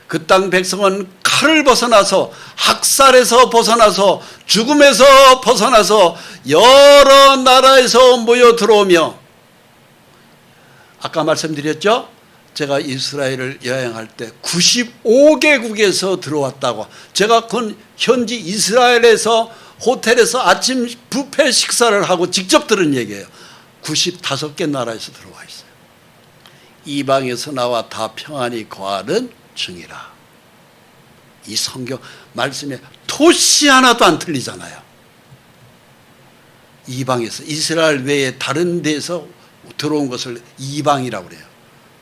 [SPEAKER 1] 그 땅 백성은 칼을 벗어나서 학살에서 벗어나서 죽음에서 벗어나서 여러 나라에서 모여 들어오며, 아까 말씀드렸죠? 제가 이스라엘을 여행할 때 95개국에서 들어왔다고. 제가 그 현지 이스라엘에서 호텔에서 아침 뷔페 식사를 하고 직접 들은 얘기예요. 95개 나라에서 들어와 있어요. 이방에서 나와 다 평안히 거하는 중이라. 이 성경 말씀에 토시 하나도 안 틀리잖아요. 이방에서, 이스라엘 외에 다른 데서 들어온 것을 이방이라고 그래요.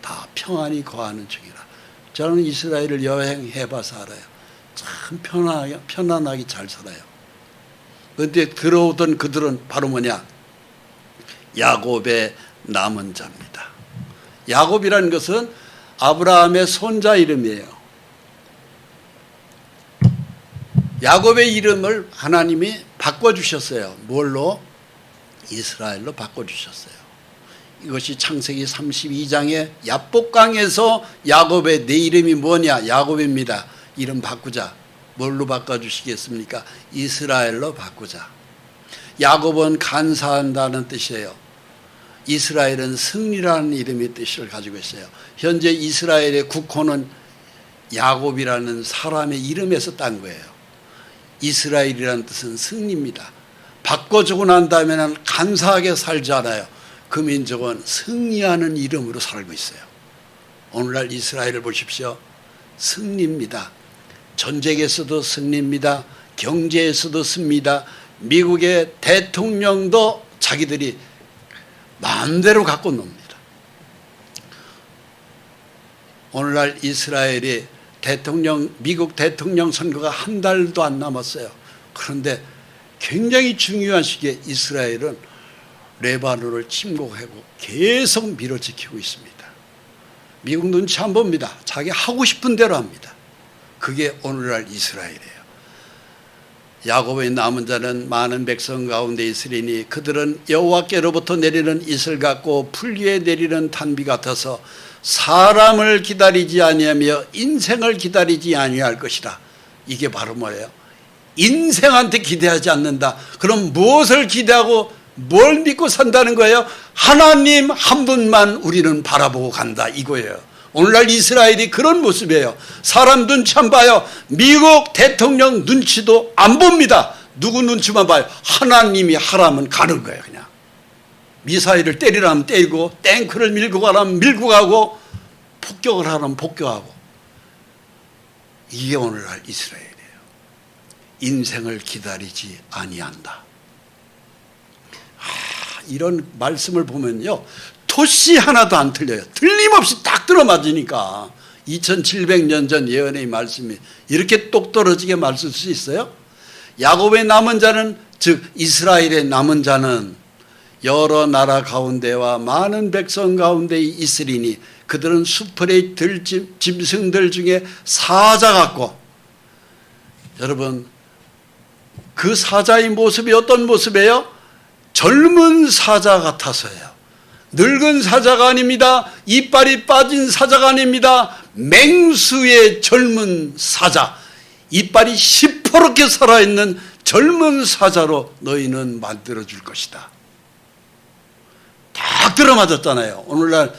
[SPEAKER 1] 다 평안히 거하는 중이라. 저는 이스라엘을 여행해봐서 알아요. 참 편안하게 잘 살아요. 그런데 들어오던 그들은 바로 뭐냐? 야곱의 남은 자입니다. 야곱이라는 것은 아브라함의 손자 이름이에요. 야곱의 이름을 하나님이 바꿔주셨어요. 뭘로? 이스라엘로 바꿔주셨어요. 이것이 창세기 32장의 야복강에서 야곱의 내 이름이 뭐냐? 야곱입니다. 이름 바꾸자. 뭘로 바꿔주시겠습니까? 이스라엘로 바꾸자. 야곱은 간사한다는 뜻이에요. 이스라엘은 승리라는 이름의 뜻을 가지고 있어요. 현재 이스라엘의 국호는 야곱이라는 사람의 이름에서 딴 거예요. 이스라엘이라는 뜻은 승리입니다. 바꿔주고 난 다음에는 간사하게 살잖아요. 그 민족은 승리하는 이름으로 살고 있어요. 오늘날 이스라엘을 보십시오. 승리입니다. 전쟁에서도 승리입니다. 경제에서도 승리입니다. 미국의 대통령도 자기들이 마음대로 갖고 놉니다. 오늘날 이스라엘이 미국 대통령 선거가 한 달도 안 남았어요. 그런데 굉장히 중요한 시기에 이스라엘은 레바논을 침공하고 계속 밀어지키고 있습니다. 미국 눈치 안 봅니다. 자기 하고 싶은 대로 합니다. 그게 오늘날 이스라엘이에요. 야곱의 남은 자는 많은 백성 가운데 있으리니 그들은 여호와께로부터 내리는 이슬 같고 풀 위에 내리는 단비 같아서 사람을 기다리지 아니하며 인생을 기다리지 아니할 것이라. 이게 바로 뭐예요? 인생한테 기대하지 않는다. 그럼 무엇을 기대하고 뭘 믿고 산다는 거예요? 하나님 한 분만 우리는 바라보고 간다 이거예요. 오늘날 이스라엘이 그런 모습이에요. 사람 눈치 안 봐요. 미국 대통령 눈치도 안 봅니다. 누구 눈치만 봐요? 하나님이 하라면 가는 거예요. 그냥 미사일을 때리라면 때리고 탱크를 밀고 가라면 밀고 가고 폭격을 하라면 폭격하고. 이게 오늘날 이스라엘이에요. 인생을 기다리지 아니한다. 이런 말씀을 보면요, 토시 하나도 안 틀려요. 틀림없이 딱 들어맞으니까 2700년 전 예언의 말씀이 이렇게 똑 떨어지게 말쓸 수 있어요? 야곱의 남은 자는, 즉 이스라엘의 남은 자는 여러 나라 가운데와 많은 백성 가운데 있으리니 그들은 수풀의 짐승들 중에 사자 같고. 여러분, 그 사자의 모습이 어떤 모습이에요? 젊은 사자 같아서요. 늙은 사자가 아닙니다. 이빨이 빠진 사자가 아닙니다. 맹수의 젊은 사자, 이빨이 시퍼렇게 살아있는 젊은 사자로 너희는 만들어줄 것이다. 딱 들어맞았잖아요. 오늘날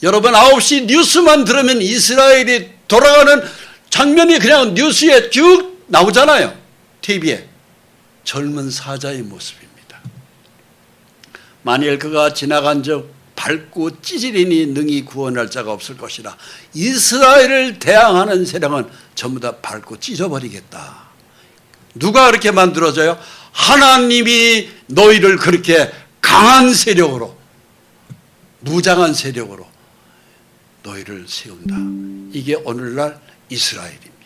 [SPEAKER 1] 여러분 9시 뉴스만 들으면 이스라엘이 돌아가는 장면이 그냥 뉴스에 쭉 나오잖아요. TV에. 젊은 사자의 모습입니다. 만일 그가 지나간 적 밟고 찌질이니 능히 구원할 자가 없을 것이라. 이스라엘을 대항하는 세력은 전부 다 밟고 찢어버리겠다. 누가 그렇게 만들어져요? 하나님이 너희를 그렇게 강한 세력으로, 무장한 세력으로 너희를 세운다. 이게 오늘날 이스라엘입니다.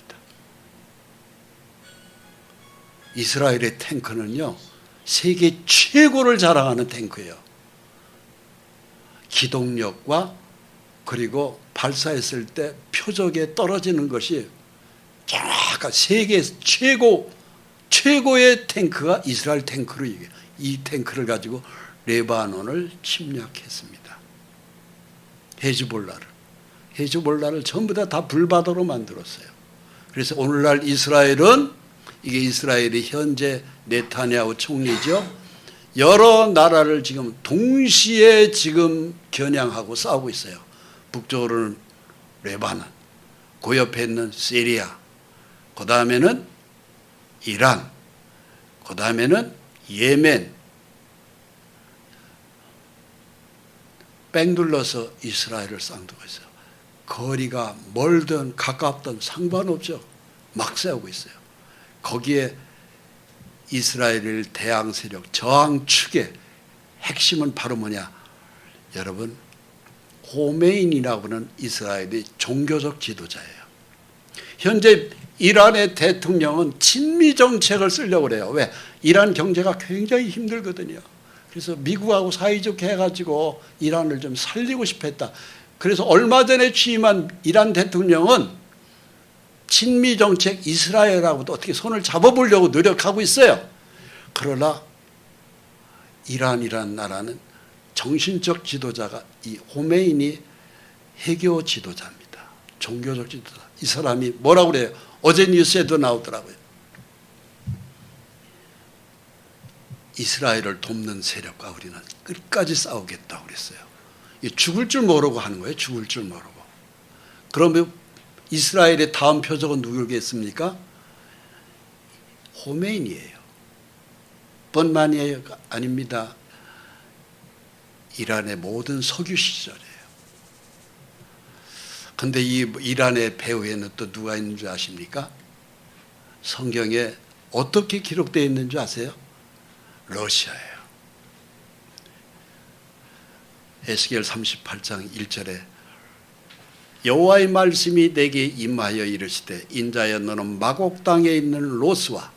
[SPEAKER 1] 이스라엘의 탱크는요, 세계 최고를 자랑하는 탱크예요. 기동력과 그리고 발사했을 때 표적에 떨어지는 것이 약간 세계 최고의 탱크가 이스라엘 탱크로, 이 탱크를 가지고 레바논을 침략했습니다. 헤즈볼라를 전부 다 불바다로 만들었어요. 그래서 오늘날 이스라엘은, 이게 이스라엘의 현재 네타냐후 총리죠. 여러 나라를 지금 동시에 지금 겨냥하고 싸우고 있어요. 북쪽으로는 레바논, 그 옆에 있는 시리아, 그 다음에는 이란, 그 다음에는 예멘, 뺑 둘러서 이스라엘을 쌍두고 있어요. 거리가 멀든 가깝든 상관없죠. 막 세우고 있어요. 거기에 이스라엘 대항 세력, 저항 축의 핵심은 바로 뭐냐? 여러분, 호메인이라고 하는 이스라엘의 종교적 지도자예요. 현재 이란의 대통령은 친미 정책을 쓰려고 그래요. 왜? 이란 경제가 굉장히 힘들거든요. 그래서 미국하고 사이좋게 해가지고 이란을 좀 살리고 싶어 했다. 그래서 얼마 전에 취임한 이란 대통령은 친미 정책 이스라엘하고도 어떻게 손을 잡아보려고 노력하고 있어요. 그러나 이란이라는 나라는 정신적 지도자가 이 호메인이 해교 지도자입니다. 종교적 지도자. 이 사람이 뭐라고 그래요? 어제 뉴스에도 나오더라고요. 이스라엘을 돕는 세력과 우리는 끝까지 싸우겠다고 그랬어요. 죽을 줄 모르고 하는 거예요. 죽을 줄 모르고. 그러면 이스라엘의 다음 표적은 누구겠습니까? 호메인이에요. 뿐만이 아닙니다. 이란의 모든 석유 시절이에요. 근데 이 이란의 배후에는 또 누가 있는 줄 아십니까? 성경에 어떻게 기록되어 있는 줄 아세요? 러시아예요. 에스겔 38장 1절에 여호와의 말씀이 내게 임하여 이르시되 인자여 너는 마곡 땅에 있는 로스가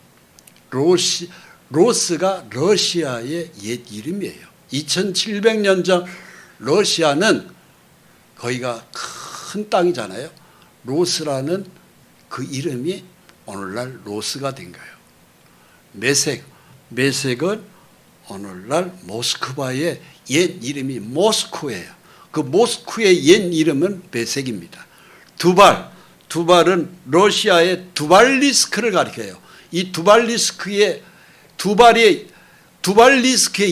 [SPEAKER 1] 러시아의 옛 이름이에요. 2700년 전 러시아는 거기가 큰 땅이잖아요. 로스라는 그 이름이 오늘날 로스가 된 거예요. 메색은 오늘날 모스크바의 옛 이름이 모스크예요. 그 모스크의 옛 이름은 메색입니다. 두발은 러시아의 두발리스크를 가리켜요. 이 두발리스크의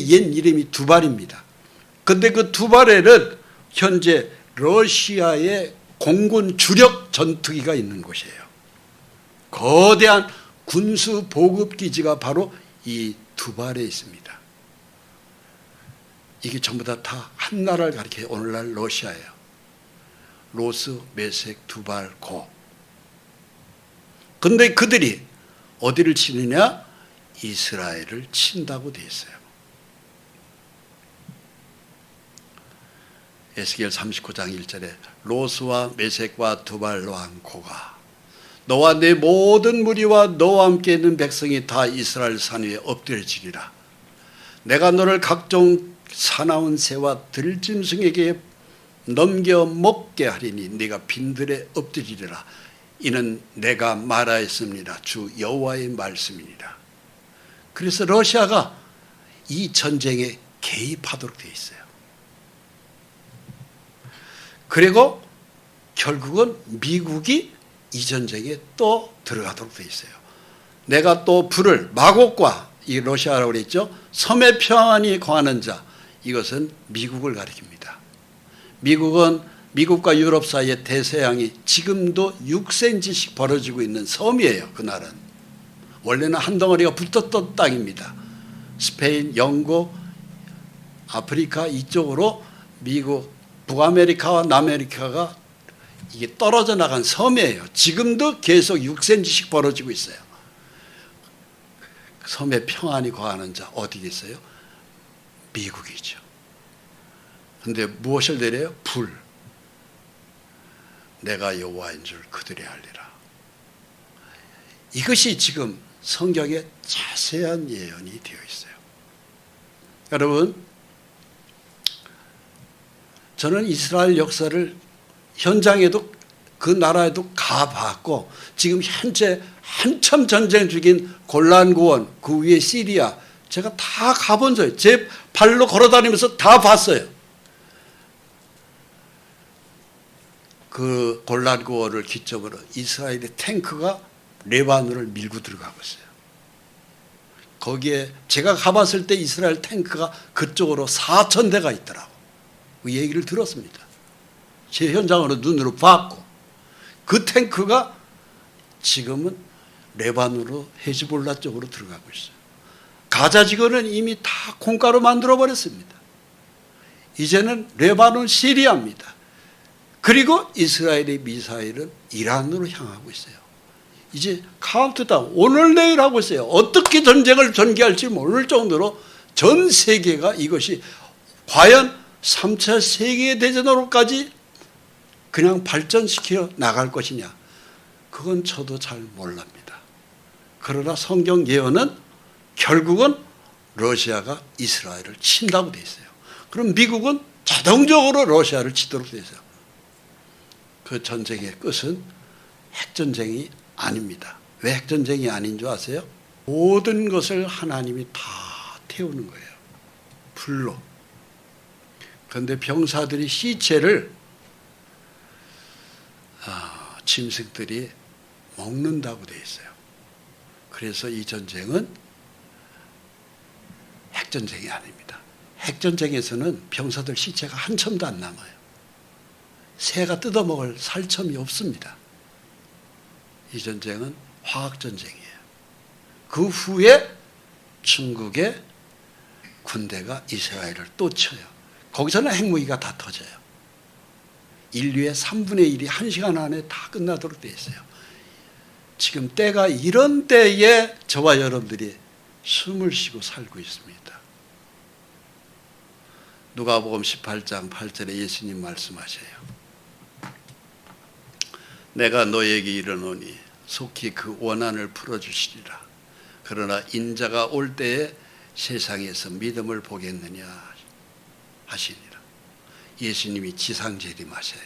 [SPEAKER 1] 옛 이름이 두발입니다. 근데 그 두발에는 현재 러시아의 공군 주력 전투기가 있는 곳이에요. 거대한 군수 보급 기지가 바로 이 두발에 있습니다. 이게 전부 다 한 나라를 가리켜요. 오늘날 러시아예요. 로스, 메색, 두발, 고. 근데 그들이 어디를 치느냐? 이스라엘을 친다고 되어 있어요. 에스겔 39장 1절에 로스와 메색과 두발 왕 고가 너와 내 모든 무리와 너와 함께 있는 백성이 다 이스라엘 산 위에 엎드려지리라. 내가 너를 각종 사나운 새와 들짐승에게 넘겨 먹게 하리니 네가 빈들에 엎드리리라. 이는 내가 말하였습니다. 주 여호와의 말씀이니라. 그래서 러시아가 이 전쟁에 개입하도록 되어 있어요. 그리고 결국은 미국이 이 전쟁에 또 들어가도록 되어 있어요. 내가 또 불을 마곡과 이 러시아라고 그랬죠. 섬의 평안이 거하는 자, 이것은 미국을 가리킵니다. 미국은 미국과 유럽 사이의 대서양이 지금도 6cm씩 벌어지고 있는 섬이에요. 그 나라는 원래는 한 덩어리가 붙었던 땅입니다. 스페인, 영국, 아프리카 이쪽으로 미국, 북아메리카와 남아메리카가 이게 떨어져 나간 섬이에요. 지금도 계속 6cm씩 벌어지고 있어요. 섬에 평안이 거하는 자 어디겠어요? 미국이죠. 그런데 무엇을 내려요? 불. 내가 여호와인 줄 그들이 알리라. 이것이 지금 성경에 자세한 예언이 되어 있어요. 여러분, 저는 이스라엘 역사를 현장에도 그 나라에도 가봤고 지금 현재 한참 전쟁 중인 골란고원, 그 위에 시리아, 제가 다 가본 거예요. 제 발로 걸어다니면서 다 봤어요. 그 골란고원을 기점으로 이스라엘의 탱크가 레바논을 밀고 들어가고 있어요. 거기에 제가 가봤을 때 이스라엘 탱크가 그쪽으로 4,000대가 있더라고. 그 얘기를 들었습니다. 제 현장으로 눈으로 봤고 그 탱크가 지금은 레바논으로 헤즈볼라 쪽으로 들어가고 있어요. 가자 지구는 이미 다 콩가루 만들어 버렸습니다. 이제는 레바논 시리아입니다. 그리고 이스라엘의 미사일은 이란으로 향하고 있어요. 이제 카운트다운 오늘 내일 하고 있어요. 어떻게 전쟁을 전개할지 모를 정도로 전 세계가 이것이 과연 3차 세계대전으로까지 그냥 발전시켜 나갈 것이냐, 그건 저도 잘 몰랍니다. 그러나 성경 예언은 결국은 러시아가 이스라엘을 친다고 되어 있어요. 그럼 미국은 자동적으로 러시아를 치도록 되어 있어요. 그 전쟁의 끝은 핵전쟁이 아닙니다. 왜 핵전쟁이 아닌 줄 아세요? 모든 것을 하나님이 다 태우는 거예요. 불로. 그런데 병사들이 시체를 짐승들이 먹는다고 되어 있어요. 그래서 이 전쟁은 핵전쟁이 아닙니다. 핵전쟁에서는 병사들 시체가 한 첨도 안 남아요. 새가 뜯어먹을 살점이 없습니다. 이 전쟁은 화학전쟁이에요. 그 후에 중국의 군대가 이스라엘을 또 쳐요. 거기서는 핵무기가 다 터져요. 인류의 3분의 1이 1시간 안에 다 끝나도록 되어 있어요. 지금 때가 이런 때에 저와 여러분들이 숨을 쉬고 살고 있습니다. 누가복음 18장 8절에 예수님 말씀하셔요. 내가 너에게 이르노니 속히 그 원한을 풀어주시리라. 그러나 인자가 올 때에 세상에서 믿음을 보겠느냐 하시니라. 예수님이 지상재림하셔요.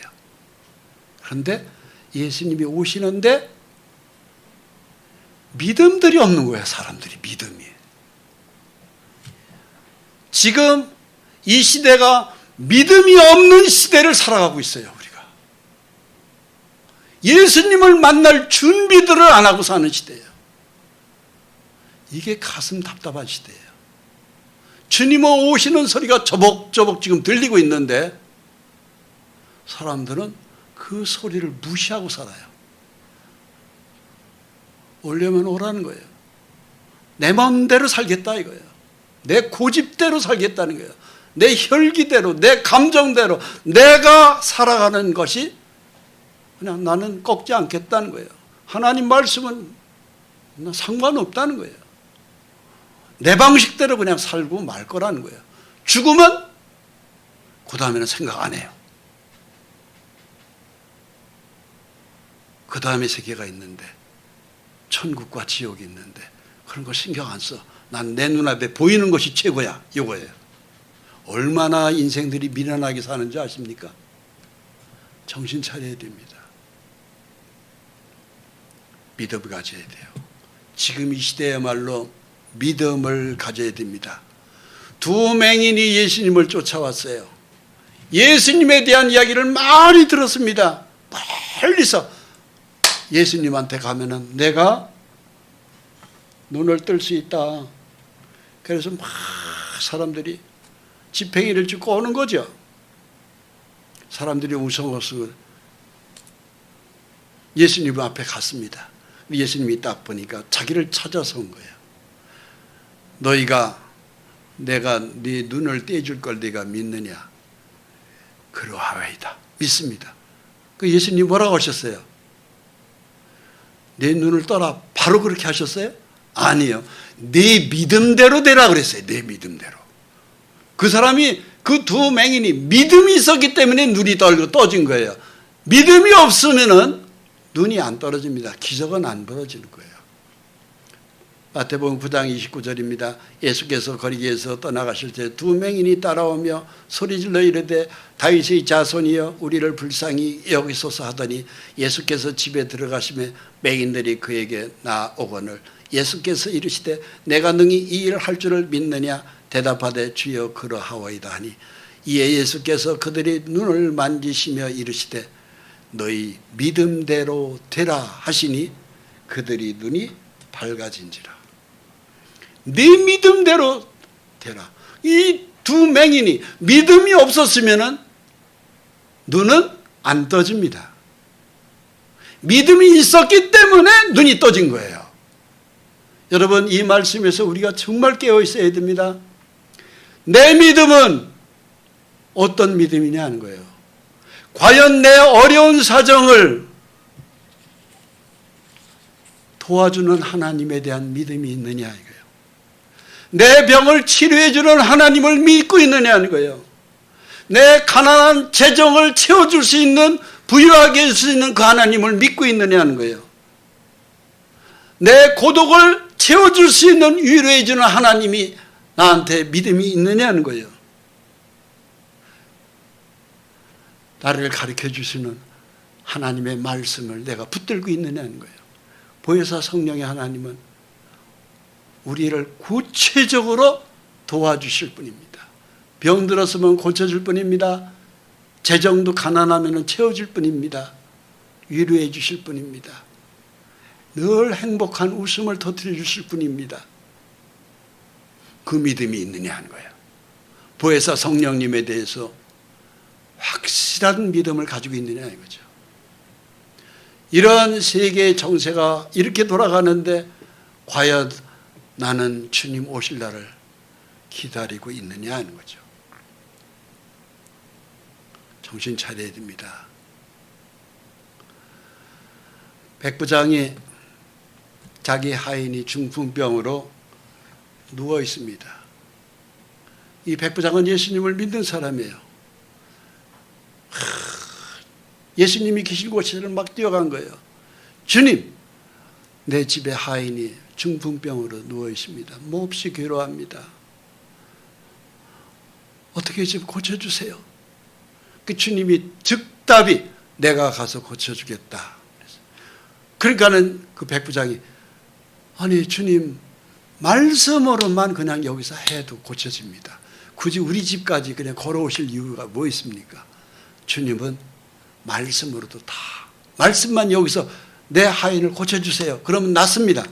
[SPEAKER 1] 그런데 예수님이 오시는데 믿음들이 없는 거예요. 사람들이 믿음이. 지금 이 시대가 믿음이 없는 시대를 살아가고 있어요. 우리가 예수님을 만날 준비들을 안 하고 사는 시대예요. 이게 가슴 답답한 시대예요. 주님은 오시는 소리가 저벅저벅 지금 들리고 있는데 사람들은 그 소리를 무시하고 살아요. 오려면 오라는 거예요. 내 마음대로 살겠다 이거예요. 내 고집대로 살겠다는 거예요. 내 혈기대로, 내 감정대로 내가 살아가는 것이 그냥 나는 꺾지 않겠다는 거예요. 하나님 말씀은 상관없다는 거예요. 내 방식대로 그냥 살고 말 거라는 거예요. 죽으면 그 다음에는 생각 안 해요. 그 다음에 세계가 있는데 천국과 지옥이 있는데 그런 거 신경 안 써. 난 내 눈앞에 보이는 것이 최고야. 이거예요. 얼마나 인생들이 미련하게 사는지 아십니까? 정신 차려야 됩니다. 믿음을 가져야 돼요. 지금 이 시대야말로 믿음을 가져야 됩니다. 두 맹인이 예수님을 쫓아왔어요. 예수님에 대한 이야기를 많이 들었습니다. 멀리서 예수님한테 가면은 내가 눈을 뜰 수 있다. 그래서 막 사람들이 지팽이를 짚고 오는 거죠. 사람들이 우성우성 예수님 앞에 갔습니다. 예수님이 딱 보니까 자기를 찾아서 온 거예요. 너희가 내가 네 눈을 떼줄 걸 네가 믿느냐? 그러하이다. 믿습니다. 그 예수님 뭐라고 하셨어요? 내 눈을 떠라. 바로 그렇게 하셨어요? 아니요. 네 믿음대로 되라 그랬어요. 네 믿음대로. 그 사람이 그 두 맹인이 믿음이 있었기 때문에 눈이 떠진 거예요. 믿음이 없으면은 눈이 안 떨어집니다. 기적은 안 벌어지는 거예요. 마태복음 9장 29절입니다. 예수께서 거리기에서 떠나가실 때 두 맹인이 따라오며 소리질러 이르되 다윗의 자손이여 우리를 불쌍히 여기소서 하더니 예수께서 집에 들어가시매 맹인들이 그에게 나오거늘 예수께서 이르시되 내가 능히 이 일을 할 줄을 믿느냐 대답하되 주여 그러하오이다 하니 이에 예수께서 그들이 눈을 만지시며 이르시되 너희 믿음대로 되라 하시니 그들이 눈이 밝아진지라. 네 믿음대로 되라. 이 두 맹인이 믿음이 없었으면 눈은 안 떠집니다. 믿음이 있었기 때문에 눈이 떠진 거예요. 여러분 이 말씀에서 우리가 정말 깨어 있어야 됩니다. 내 믿음은 어떤 믿음이냐 하는 거예요. 과연 내 어려운 사정을 도와주는 하나님에 대한 믿음이 있느냐 이거예요. 내 병을 치료해 주는 하나님을 믿고 있느냐 하는 거예요. 내 가난한 재정을 채워줄 수 있는 부유하게 할 수 있는 그 하나님을 믿고 있느냐 하는 거예요. 내 고독을 채워줄 수 있는 위로해 주는 하나님이 나한테 믿음이 있느냐 하는 거예요. 나를 가르쳐 주시는 하나님의 말씀을 내가 붙들고 있느냐 하는 거예요. 보혜사 성령의 하나님은 우리를 구체적으로 도와주실 분입니다. 병들었으면 고쳐줄 분입니다. 재정도 가난하면 채워줄 분입니다. 위로해 주실 분입니다. 늘 행복한 웃음을 터뜨려 주실 분입니다. 그 믿음이 있느냐 하는 거예요. 보혜사 성령님에 대해서 확실한 믿음을 가지고 있느냐 이거죠. 이러한 세계의 정세가 이렇게 돌아가는데 과연 나는 주님 오실 날을 기다리고 있느냐 하는 거죠. 정신 차려야 됩니다. 백부장이 자기 하인이 중풍병으로 누워 있습니다. 이 백부장은 예수님을 믿는 사람이에요. 예수님이 계신 곳에는 막 뛰어간 거예요. 주님, 내 집에 하인이 중풍병으로 누워 있습니다. 몹시 괴로워합니다. 어떻게 좀 고쳐주세요. 그 주님이 즉답이 내가 가서 고쳐주겠다. 그러니까는 그 백부장이 아니 주님 말씀으로만 그냥 여기서 해도 고쳐집니다. 굳이 우리 집까지 그냥 걸어오실 이유가 뭐 있습니까? 주님은 말씀으로도 다 말씀만 여기서 내 하인을 고쳐주세요. 그러면 낫습니다.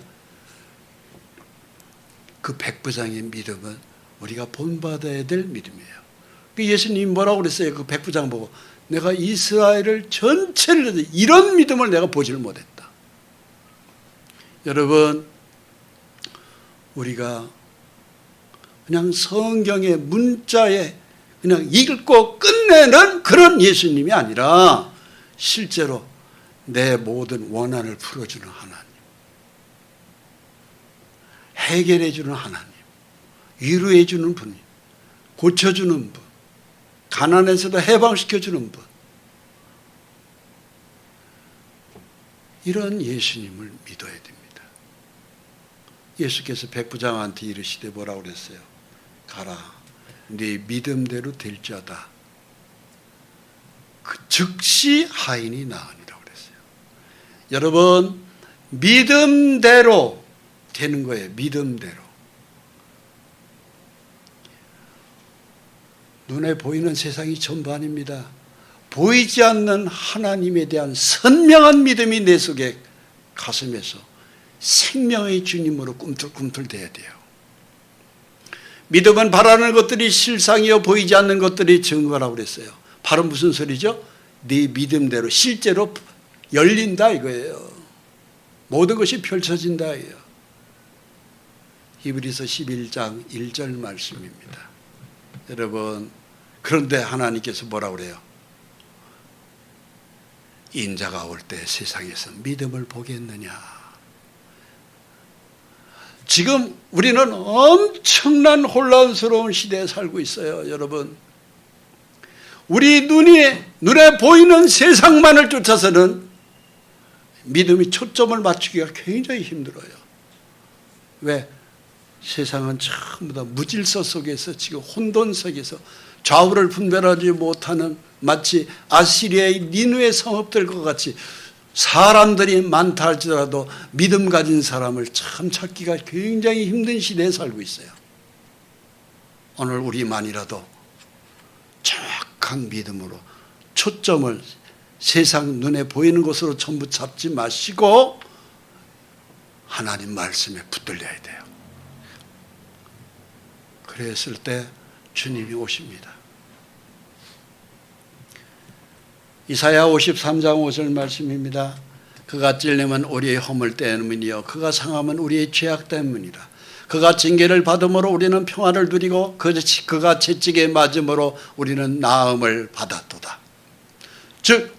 [SPEAKER 1] 그 백부장의 믿음은 우리가 본받아야 될 믿음이에요. 예수님이 뭐라고 그랬어요? 그 백부장 보고 내가 이스라엘을 전체를 이런 믿음을 내가 보지를 못했다. 여러분 우리가 그냥 성경의 문자에 그냥 읽고 끝내는 그런 예수님이 아니라 실제로 내 모든 원한을 풀어주는 하나님, 해결해주는 하나님, 위로해주는 분, 고쳐주는 분, 가난에서도 해방시켜주는 분, 이런 예수님을 믿어야 됩니다. 예수께서 백부장한테 이르시되 뭐라고 그랬어요? 가라, 네 믿음대로 될지어다. 그 즉시 하인이 나으니라고 그랬어요. 여러분 믿음대로 되는 거예요. 믿음대로. 눈에 보이는 세상이 전부 아닙니다. 보이지 않는 하나님에 대한 선명한 믿음이 내 속에 가슴에서 생명의 주님으로 꿈틀꿈틀대야 돼요. 믿음은 바라는 것들이 실상이요 보이지 않는 것들이 증거라고 그랬어요. 바로 무슨 소리죠? 네 믿음대로 실제로 열린다 이거예요. 모든 것이 펼쳐진다 이거예요. 히브리서 11장 1절 말씀입니다. 여러분 그런데 하나님께서 뭐라고 그래요? 인자가 올 때 세상에서 믿음을 보겠느냐. 지금 우리는 엄청난 혼란스러운 시대에 살고 있어요. 여러분 우리 눈에 보이는 세상만을 쫓아서는 믿음이 초점을 맞추기가 굉장히 힘들어요. 왜? 세상은 전부 다 무질서 속에서 지금 혼돈 속에서 좌우를 분별하지 못하는 마치 아시리아의 니느웨 성읍들과 같이 사람들이 많다 할지라도 믿음 가진 사람을 참 찾기가 굉장히 힘든 시대에 살고 있어요. 오늘 우리만이라도 정확한 믿음으로 초점을 세상 눈에 보이는 것으로 전부 잡지 마시고 하나님 말씀에 붙들려야 돼요. 그랬을 때 주님이 오십니다. 이사야 53장 5절 말씀입니다. 그가 찔림은 우리의 허물 때문이요 그가 상함은 우리의 죄악 때문이라. 그가 징계를 받음으로 우리는 평안을 누리고 그가 채찍에 맞음으로 우리는 나음을 받았도다. 즉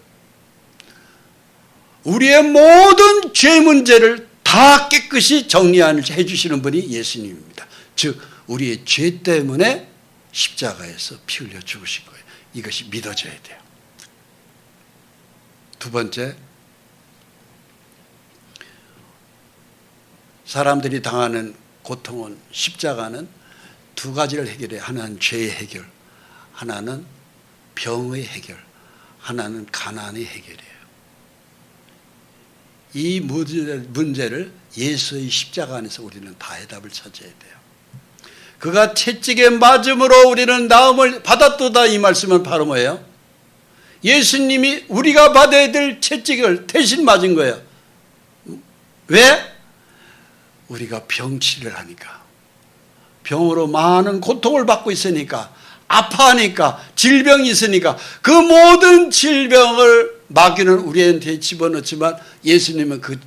[SPEAKER 1] 우리의 모든 죄 문제를 다 깨끗이 정리해 주시는 분이 예수님입니다. 즉 우리의 죄 때문에 십자가에서 피 흘려 죽으신 거예요. 이것이 믿어져야 돼요. 두 번째, 사람들이 당하는 고통은 십자가는 두 가지를 해결해요. 하나는 죄의 해결, 하나는 병의 해결, 하나는 가난의 해결이에요. 이 문제를 예수의 십자가 안에서 우리는 다 해답을 찾아야 돼요. 그가 채찍에 맞음으로 우리는 나음을 받았도다. 이 말씀은 바로 뭐예요? 예수님이 우리가 받아야 될 채찍을 대신 맞은 거예요. 왜? 우리가 병치를 하니까 병으로 많은 고통을 받고 있으니까, 아파하니까, 질병이 있으니까 그 모든 질병을 마귀는 우리한테 집어넣지만 예수님은 그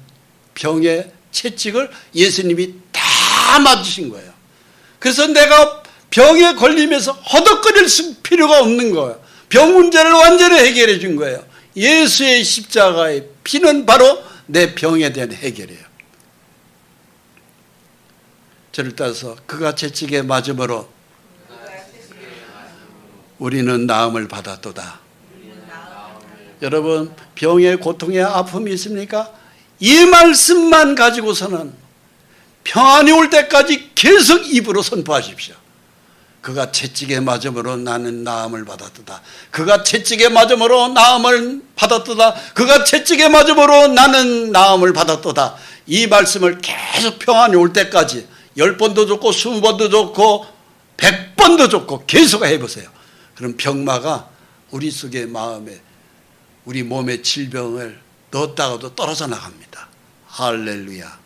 [SPEAKER 1] 병의 채찍을 예수님이 다 맞으신 거예요. 그래서 내가 병에 걸리면서 허덕거릴 필요가 없는 거예요. 병 문제를 완전히 해결해 준 거예요. 예수의 십자가의 피는 바로 내 병에 대한 해결이에요. 저를 따라서 그가 채찍에 맞음으로 우리는 나음을 받았도다. 여러분, 병의 고통의 아픔이 있습니까? 이 말씀만 가지고서는 평안이 올 때까지 계속 입으로 선포하십시오. 그가 채찍에 맞음으로 나는 나음을 받았도다. 그가 채찍에 맞음으로 나음을 받았도다. 그가 채찍에 맞음으로 나는 나음을 받았도다. 이 말씀을 계속 평안이 올 때까지 10번도 좋고 20번도 좋고 100번도 좋고 계속 해보세요. 그럼 병마가 우리 속의 마음에, 우리 몸의 질병을 넣었다가도 떨어져 나갑니다. 할렐루야.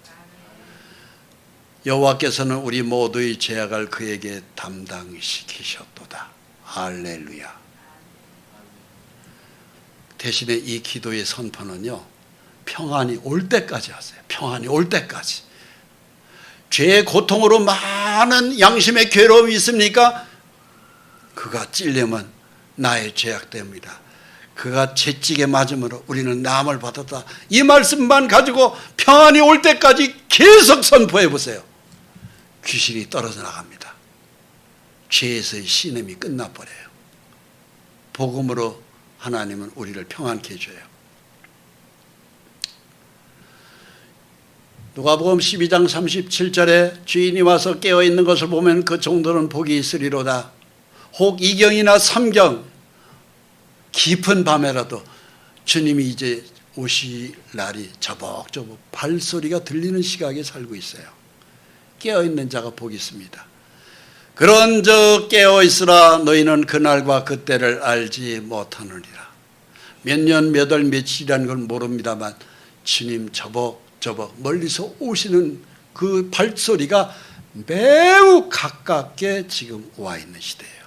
[SPEAKER 1] 여호와께서는 우리 모두의 죄악을 그에게 담당시키셨도다. 할렐루야. 대신에 이 기도의 선포는요, 평안이 올 때까지 하세요. 평안이 올 때까지. 죄의 고통으로 많은 양심의 괴로움이 있습니까? 그가 찔려면 나의 죄악 때문이다. 그가 채찍에 맞음으로 우리는 나음을 받았다. 이 말씀만 가지고 평안이 올 때까지 계속 선포해 보세요. 귀신이 떨어져 나갑니다. 죄에서의 신음이 끝나버려요. 복음으로 하나님은 우리를 평안케 해줘요. 누가복음 12장 37절에 주인이 와서 깨어있는 것을 보면 그 정도는 복이 있으리로다. 혹 2경이나 3경 깊은 밤에라도 주님이 이제 오실 날이 저벅저벅 발소리가 들리는 시각에 살고 있어요. 깨어있는 자가 복이 있습니다. 그런즉 깨어있으라. 너희는 그날과 그때를 알지 못하느니라. 몇 년 몇 월 며칠이라는 걸 모릅니다만 주님 저벅저벅 멀리서 오시는 그 발소리가 매우 가깝게 지금 와 있는 시대예요.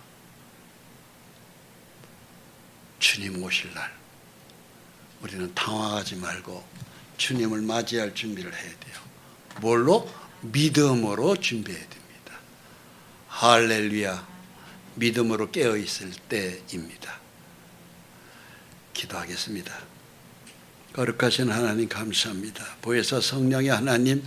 [SPEAKER 1] 주님 오실 날 우리는 당황하지 말고 주님을 맞이할 준비를 해야 돼요. 뭘로? 믿음으로 준비해야 됩니다. 할렐루야. 믿음으로 깨어있을 때입니다. 기도하겠습니다. 거룩하신 하나님 감사합니다. 보혜사 성령의 하나님,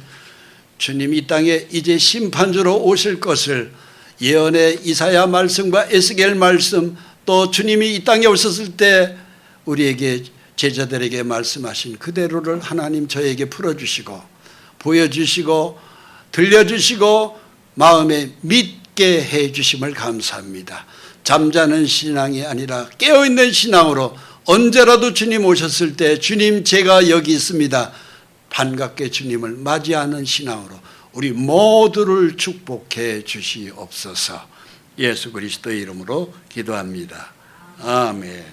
[SPEAKER 1] 주님 이 땅에 이제 심판주로 오실 것을 예언의 이사야 말씀과 에스겔 말씀, 또 주님이 이 땅에 오셨을 때 우리에게 제자들에게 말씀하신 그대로를 하나님 저에게 풀어주시고 보여주시고 들려주시고 마음에 믿게 해주심을 감사합니다. 잠자는 신앙이 아니라 깨어있는 신앙으로 언제라도 주님 오셨을 때 주님 제가 여기 있습니다. 반갑게 주님을 맞이하는 신앙으로 우리 모두를 축복해 주시옵소서. 예수 그리스도의 이름으로 기도합니다. 아멘.